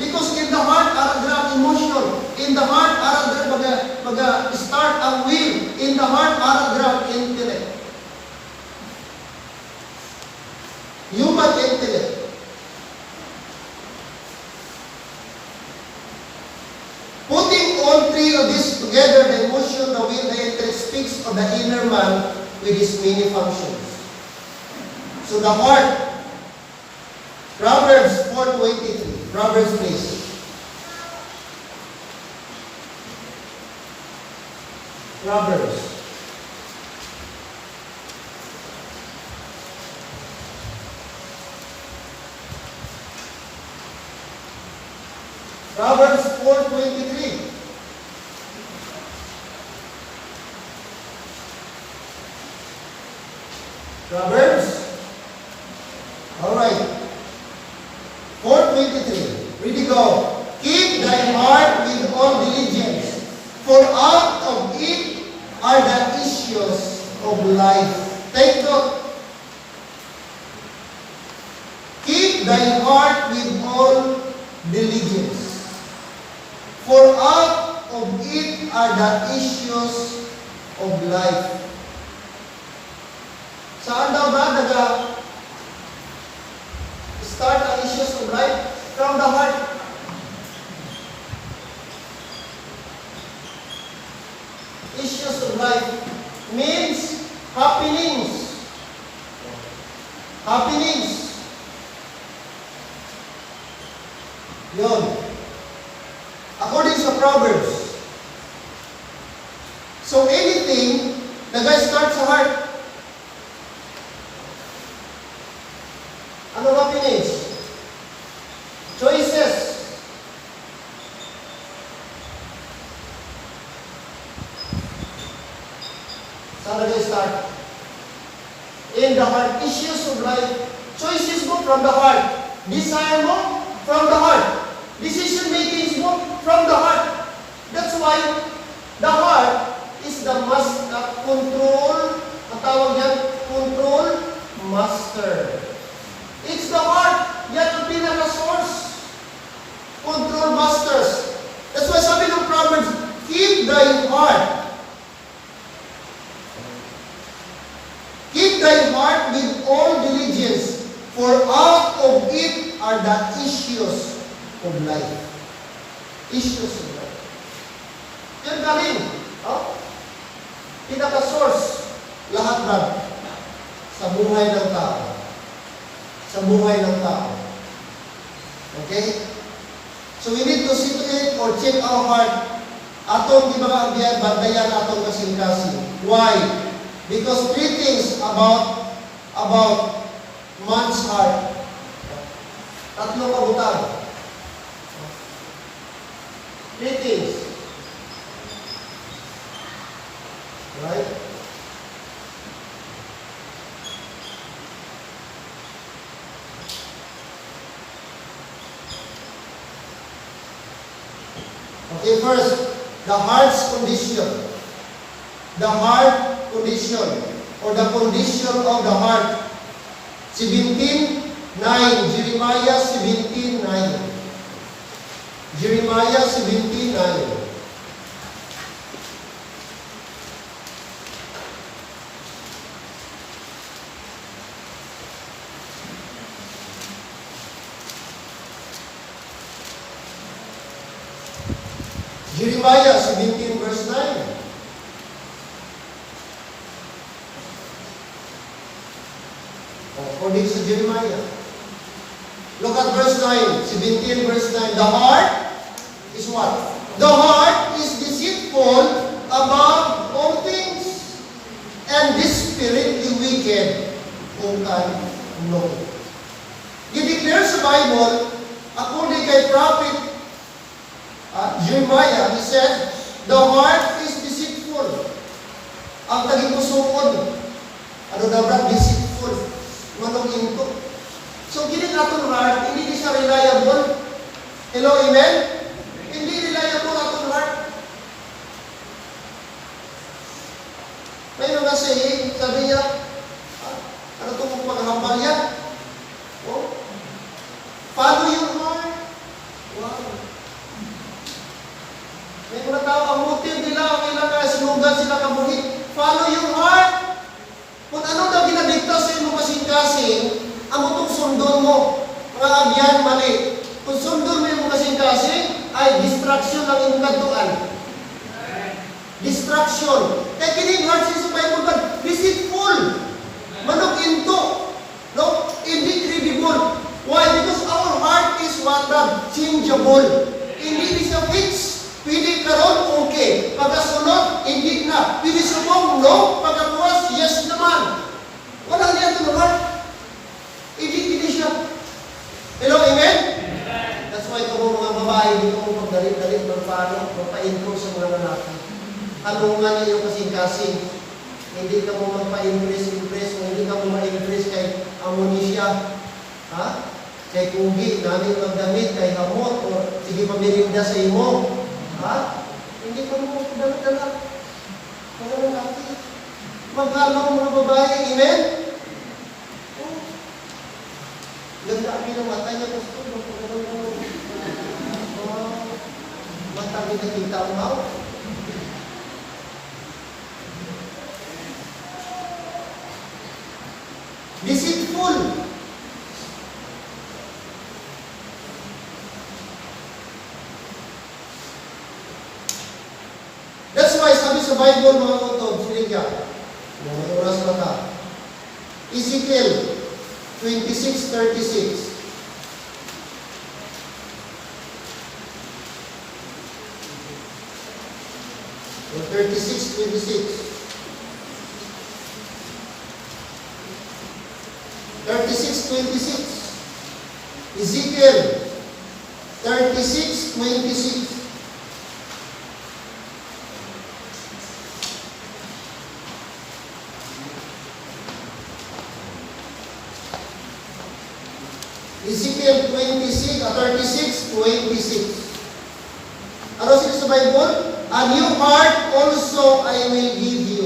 Because in the heart are the emotion. In the heart are the start ang will. In the heart are the intellect. Human intellect. Putting all three of these together, the emotion, the will, the intellect, speaks of the inner man with his many functions. So the heart, Proverbs 4:23. Proverbs, please. Proverbs. Proverbs 4:23. Proverbs. All right. 4:23. Ready, go. Keep thy heart with all diligence, for out of it are the issues of life. Take note. Keep thy heart with all diligence, for out of it are the issues of life. Saan daw ba start ang issues of life? From the heart. Issues of life means happenings. Happenings. Yun. According sa Proverbs. So anything na start sa heart. life. Choices mo from the heart. Desire mo from the heart. Decision making mo from the heart. That's why the heart is the control, ang tawag yan, control master. It's the heart. Yan ang pinaka-source. Control masters. That's why sabi ng Proverbs, keep thy heart. Keep thy heart with all diligence, for out of it are the issues of life. Issues of life. Yan galing. Oh? Pinaka-source. Lahat na sa buhay ng tao. Sa buhay ng tao. Okay? So we need to situate or check our heart. Atong di ba kaagyan, bandayan atong kasing-kasing. Why? Because three things about man's heart. Tatlong kabutang. Three things. Right? Okay, first, the heart's condition. The heart condition, or the condition of the heart. 17:9, Jeremiah 17:9. Jeremiah 17:9. Jeremiah 17 verse 9. According to Jeremiah. Look at verse 9. 17 verse 9. The heart is what? The heart is deceitful above all things, and desperately wicked. Who can know it? I-declare sa Bible, according kay prophet Jeremiah, he said, the heart is deceitful. Ang tagipusukod, ano daw ba? Deceitful. Manong into. So, gini atong heart, hindi siya reliable. Hello, amen? Hindi reliable atong heart. May mga saying, sabi niya, ano itong paghahambal yan? Oh, follow your heart. Wow. May mga tao, ang motive nila, kailangan sinugan sila kabuhi. Follow your heart. Kung ano daw ginadikta sa iyong kasing-kasing, ang mutong sundon mo. Mga abyan, mali. Kung sundon mo yung kasing-kasing, ay distraction ang iyong kaduan. Distraction. Kaya kining heart sa Bible ba? Deceitful. Manok into. No? Hindi credible. Why? Because our heart is what? Changeable. Hindi siya fixed. Pwede karon, okay. Pagkasunod, hindi na. Pwede subong, no. Pagkakuwas, yes naman. Wala niya ito naman. Hindi siya. Hello, amen? That's why ito mga babae dito magdalit-dalit, magpa-intro sa mga lalaki. Halungan niya yung kasing-kasing. Hindi ka mo magpa-impress, hindi ka mo ma-impress kay amonisya. Ha? Kay kugi, namin magdamit, kay hamot, o sige pamirinda sa imo. Ha? Hindi ka mo dala-dala. Mga lalaki. Maghalong mga babae. Amen? Oh. Ganda ang pinamata niya. Matang kita ang mau. Deceitful. That's why sabi sa Bible mga utod, siniga, may oras na ta. Ezekiel 26:36. Or 36:26. 36:26. Ezekiel 36:26. 36:26. Ano sila sa Bible? A new heart also I will give you,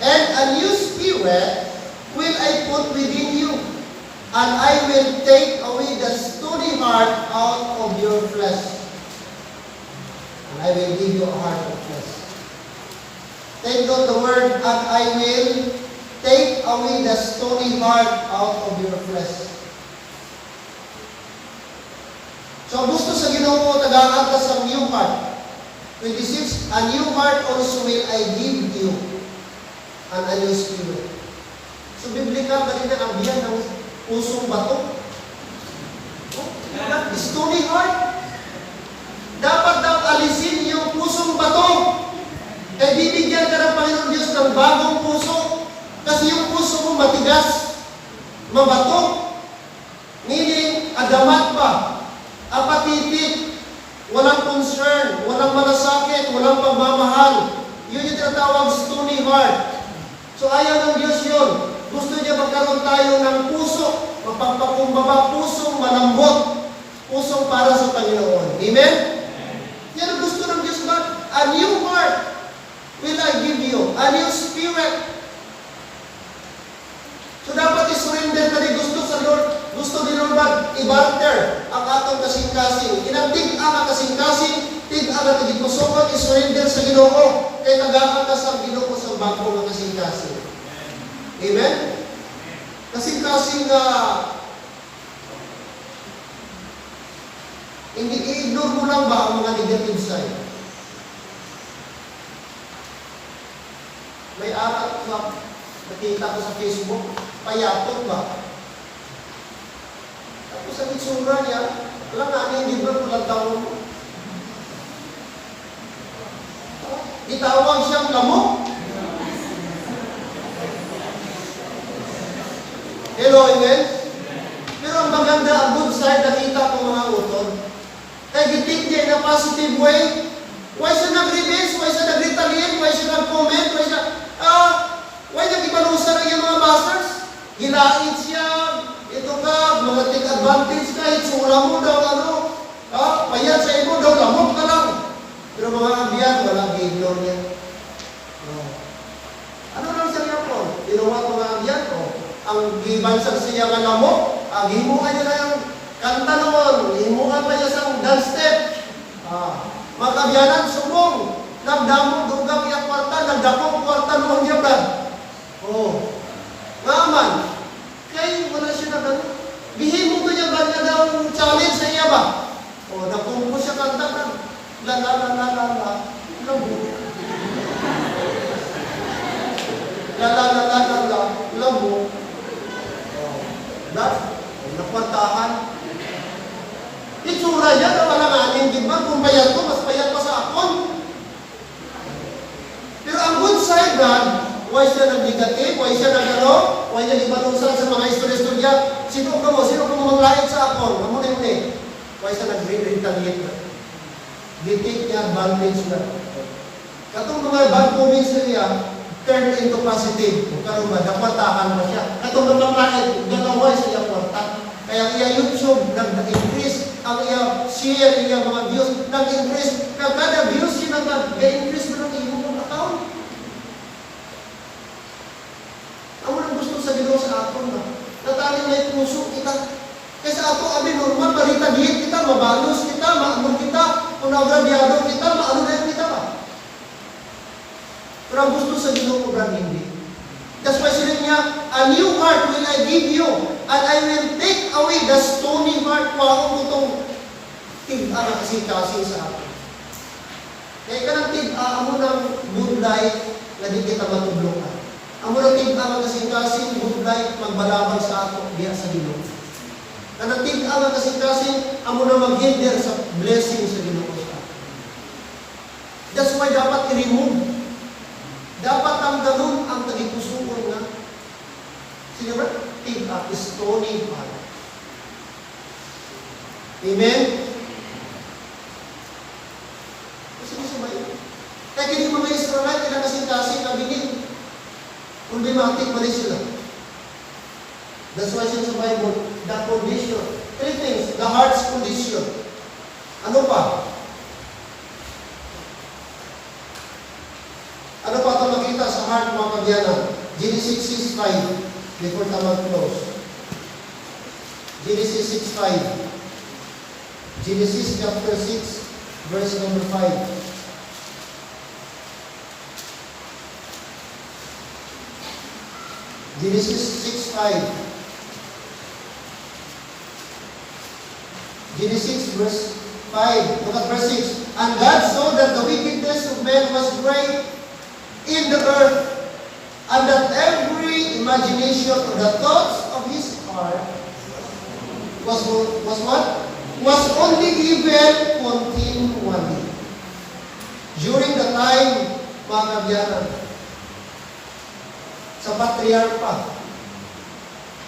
and a new spirit will I put within you, and I will take away the stony heart out of your flesh, and I will give you a heart of flesh. Take note the word, and I will take away the stony heart out of your flesh. So, gusto sa Ginoo, tagaan ka sa new heart. 26, a new heart also will I give you, and a new spirit. So, Biblika, kanina ang biyan ng pusong bato. Stony heart. Dapat daw alisin yung pusong bato. Kaya bibigyan ka ng Panginoon Diyos ng bagong puso. Kasi yung puso mo matigas, mabato. Meaning, adamat pa. Apatitit, walang concern, walang malasakit, walang pagmamahal. Yun yung tinatawag stony heart. So ayaw ng Diyos yun. Gusto niya magkaroon tayo ng puso, mapagpakumbaba, pusong malambot, pusong para sa Panginoon. Amen? Yan ang gusto ng Diyos ba? A new heart will I give you, a new spirit. So dapat isurrender na rin gusto sa Lord. Gusto ni Lord ba i-barter ang atong kasing-kasing. Inantig ang kasing-kasing, tig-ang at tigipusokot, isurrender sa Ginoo. Kaya tagaan ka sa Ginoo sa bago ng kasing-kasing. Amen? Kasing-kasing hindi i-ignore mo lang ba ang mga negative side? May arat na nakita ko sa Facebook, payatot ba? Tapos ang itsura niya, walang nga hindi ba walang taon mo? Itawag siyang lamok. Hello, amen? Pero ang maganda, ang good side, nakita ko mga utod. Kaya gitik niya in a positive way. Why siya nag-release? Why siya nag-retaliate? Why siya nag-comment? Why niya ipanusa na yung mga masters? Gilait siya. Ito ka, mga take advantage ka. Itsura mo daw, payat sa imo daw, lamok ka lang. Pero mga kabiyan, walang i-ignore niya. Ano lang siya niya po? Inuwa ko mga kabiyan, ang gibansag siya nga lamok, ang himukan niya na yung kanta noon, himukan pa niya sa dance step. Mga kabiyanan, sumong, nagdamo, dugang iya kwarta, nagdapong kwarta noon niya, Brad. Ngaman, kaya wala siya na gano'n. Bihimo ko niya ba niya daw challenge sa iya ba? Nakumpo siya kanta na, la, labo. Labo. Nakwartahan. Itsura niya na walang aning, di ba? Kung payat ko, mas payat pa sa akon. Pero ang good side, Brad, why siya nag-negative? Why siya nag-ano? Why niya ipanusan sa mga istorya-istorya? Sino ka mo maglait sa akon? Amun-in. Why siya nag-retaliate na? Di-take niya advantage na. Katong mga bad comments na niya, turn into positive. Karoon ba, nakwartahan mo siya. Katong naglait, gagaway sa iya kwarta. Kaya iya YouTube, nag-increase. Ang iya share, iya mga views, nag-increase. Kada views siya nag-increase mo ng iyong account. Amo nang gusto sa Ginoo sa aton na. Natali may puso kita. Kaysa ato abi normal marita diet kita, mabalos kita, maamor kita, kung nagrabyado kita, maano na kita ba? Pero ang gusto sa Ginoo ko hindi. That's why sila niya, a new heart will I give you, and I will take away the stony heart. Waong itong tig-a na kasi sa atin. Kaya ka ng tig-a mo ng good life na di kita matublokan. Amo ng tig-a ng kasing-kasing good life magbalabag sa ato diya sa Ginoo. Na ng tig-a ng kasing-kasing amo na mag-hinder sa blessing sa Ginoo sa ato. That's why dapat i-remove. Dapat ang ganun ang tagipusuon na sino ba? Tig-a, stony heart. Amen? Kasi masabay. Kaya kini mga Israelite, ilang kasing-kasing kabinin. Problematic pa rin sila. That's why siya sa Bible, the condition. Three things. Genesis 6:5. Before tayo close. Genesis 6:5. Genesis chapter 6, verse number 5. Genesis 6:5. Genesis verse 5. Look at verse 6. And God saw that the wickedness of men was great in the earth, and that every imagination of the thoughts of his heart was what? Was only evil continually. During the time, mga kabyanan, sa patriarch pa.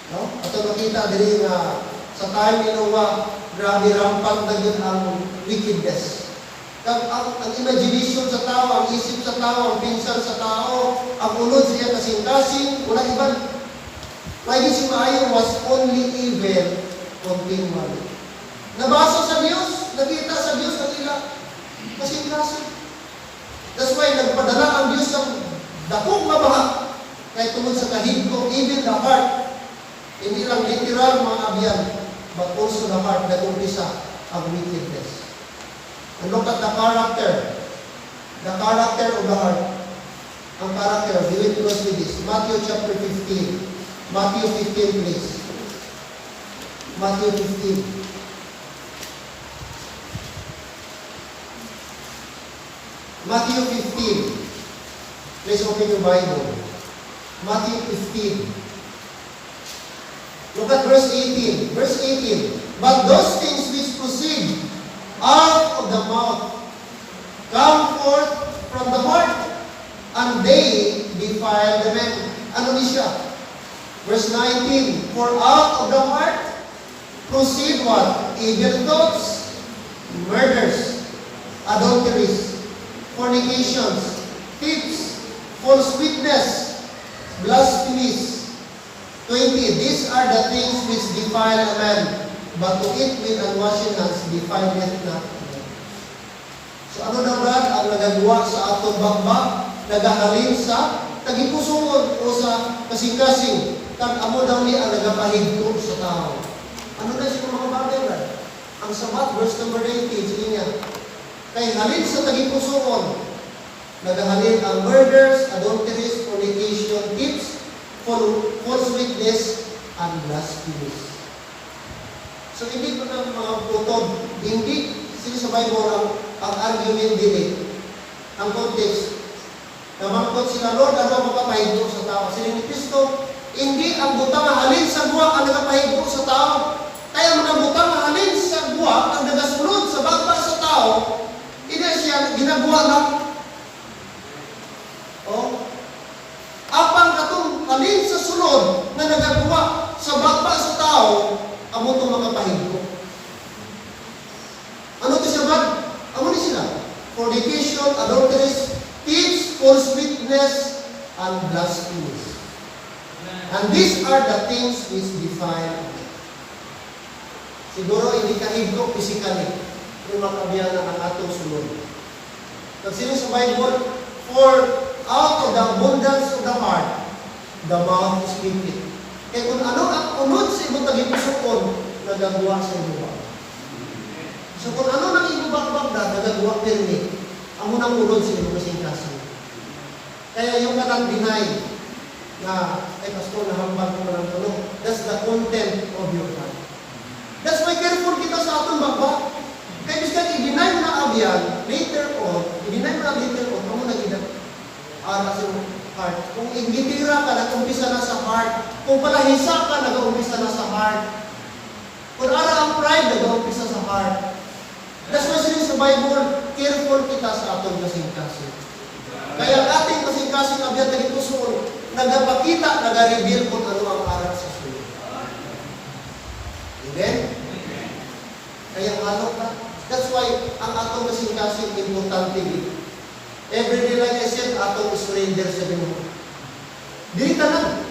No? At nakita din nga sa time ni Noah, grabe rampant na yun ang wickedness. Ang imagination sa tao, ang isip sa tao, ang pinsan sa tao, ang unod siya kasing-kasing, wala iban. Lagi si Maayo was only evil continually. Nabasa sa Diyos, nakita sa Diyos, nakita kasing-kasing. That's why nagpadala ang Diyos ng dakong mabaha. Kaya tungkol sa kahigko, even the heart, hindi lang literal mga abyan, but also the heart, nag-umpisa ang wickedness. And look at the character of the heart. Ang character, we will close with this. Matthew chapter 15. Matthew 15, please. Matthew 15. Matthew 15. Please open your Bible. Matthew 15. Look at verse 18. Verse 18. But those things which proceed out of the mouth come forth from the heart, and they defile the man. Ano ni siya? Verse 19. For out of the heart proceed what? Evil thoughts, murders, adulteries, fornications, thefts, false witness, blasphemies. 20. These are the things which defile a man, but to eat with unwashed hands defileth not. So ano na brad ang nagagawa sa atong bakbak, nagahalin sa tagipusungon o sa kasing-kasing, kag amo daw ni ang nagapahigko sa tao. Ano na siya mga bagay brad? Ang sabat, verse number 18, sige niya. Kay halin sa tagipusungon, nagahalin ang murders, adulteries, fornication, thefts, false witness, and blasphemies. So, hindi ko na mga putod, hindi sila sa Bible ang argument din. Ang context, namangkot sila, Lord, ano ang makapahigdo sa tao? Sila ni Kristo, hindi ang butang halin sa buwak ang nakapahigdo sa tao. Kaya mga butang halin sa buwak ang nagasunod sa bagba sa tao, hindi siya ginagawa lang. Apang katong halin sa sunod na nagagawa sa bagba sa tao, amo itong makapahigdo. Ano ito siya ba? Amo ni sila. Fornication, adulteries, thefts, false witness, and blasphemies. And these are the things which defile. Siguro hindi kahigdo physically kung makabiyanan ang atong sunod. Nagsino sa Bible, for out of the abundance of the heart, the mouth is speaketh. Kaya kung ano ang unod sa imong tagipusukon, nagagawa sa imong. So kung ano nang ibubak-bak na, nagagawa pirmi, ang unang unod sa imong kasing-kasing. Kaya yung kanang deny na, ay pastor, nahambang ko ng tulong, that's the content of your heart. That's why careful kita sa atong bakbak. Kaya biskan, i-deny mo na abyan, later on, kamo nag-inag, sa heart. Kung ingitira ka, nag-umpisa na sa heart. Kung palahisa ka, nag-umpisa na sa heart. Kung ara ang pride, nag-umpisa sa heart. That's why sila sa Bible, careful kita sa atong kasing-kasing. Kaya ating kasing-kasing abyan na ito suon, nagapakita, nag-reveal kung ano ang aral sa suyo. Amen? Kaya ano ka? That's why ang atong kasing-kasing importante dito. Every day, like I said, atong stranger sa binuho. Dili ka na.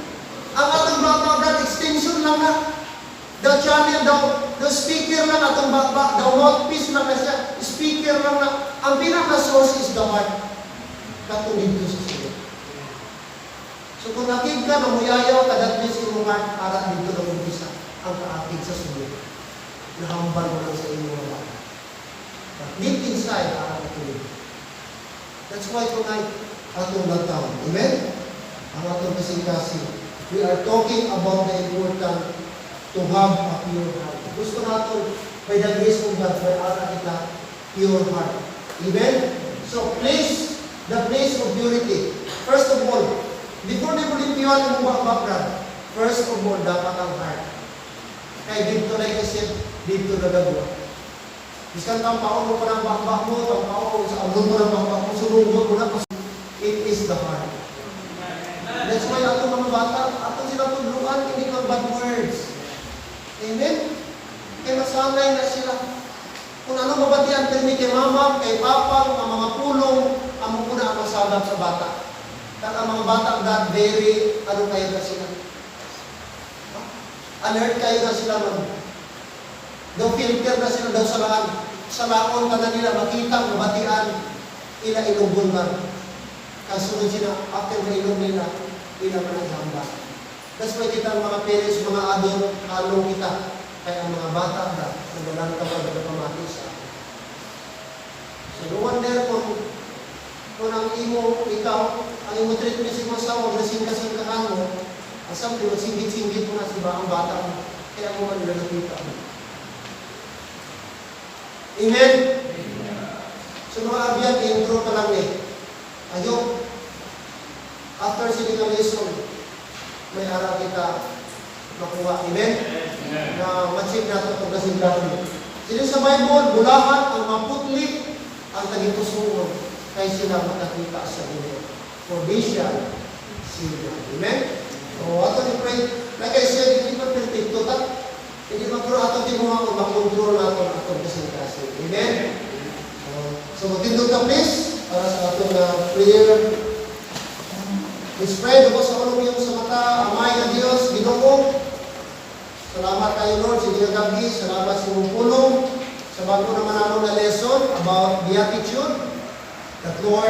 Ang atong background, extension lang na. The channel daw, the speaker lang atong backback, the mouthpiece lang na siya. Speaker lang na. Ang pinaka-source is the heart. Katulid ko sa suyo. So kung nakig ka na muyayaw ka, that means imong heart para dito na umpisa ang kaakig sa sunod. Nahambal mo lang sa inyong mga bata. But deep inside, para matuloy. That's why tonight, atong nagtaon. Amen? Ang atong kasing-kasing. We are talking about the important to have a pure heart. Gusto natin, by the grace of God, may ara kita pure heart. Amen? So, the place of purity. First of all, before di mo lipiwan ang mga background, first of all, dapat ang heart. Kaya dito na isip, dito na gagawa. Isang tampaon mo pa ng bakbak mo, tampaon sa abon mo ng bakbak mo, surugot mo na, it is the heart. That's why ato mga bata, ato sila tudluan, hindi ka bad words. Amen? Kaya masanay na sila. Kung ano mabatian, permi kay mama, kay papa, mga pulong, amo ko na ang masagap sa bata. At ang mga bata, God, very, ano kayo na sila? Alert kayo na sila, daw filter na sila daw sa laon ka na nila, makita, mabatian, ila inugbon man. Kasunod sila, after na ilog nila, ila man ang hamba. That's why kita mga parents, mga adult, halong kita. Kaya ang mga bata na, nagalang ka pa, nagpamati sa akin. So, no wonder kung ang imo, ikaw, ang imo treatment sa mga sawa, nasing-kasing-kahan mo, asam, di ba, singgit-singgit mo na siya ang bata mo. Kaya mo man nalapita mo. Amen? So, mga abyan, intro pa lang eh. Ayok, after sitting a lesson, may araw kita makuha. Amen? Na matsig natin itong kasiglahan. Sino sa Bible, bulahan ang maputli ang tagitusungon kay sila makakita sa inyo. For they shall see them. Amen? So, ato ni pray. Like I said, hindi pa perfecto. Hindi magpuro ato din mga kung makontrol natin atong kasing-kasing. Amen? So, matindog ka please para sa atong prayer. Let's pray. Dugos sa ulong iyong sa mata. Amay na Diyos, Ginoo. Salamat kayo Lord sa inyong gabi. Salamat sa inyong pulong. Sa bago naman namin na lesson about beatitude. That Lord,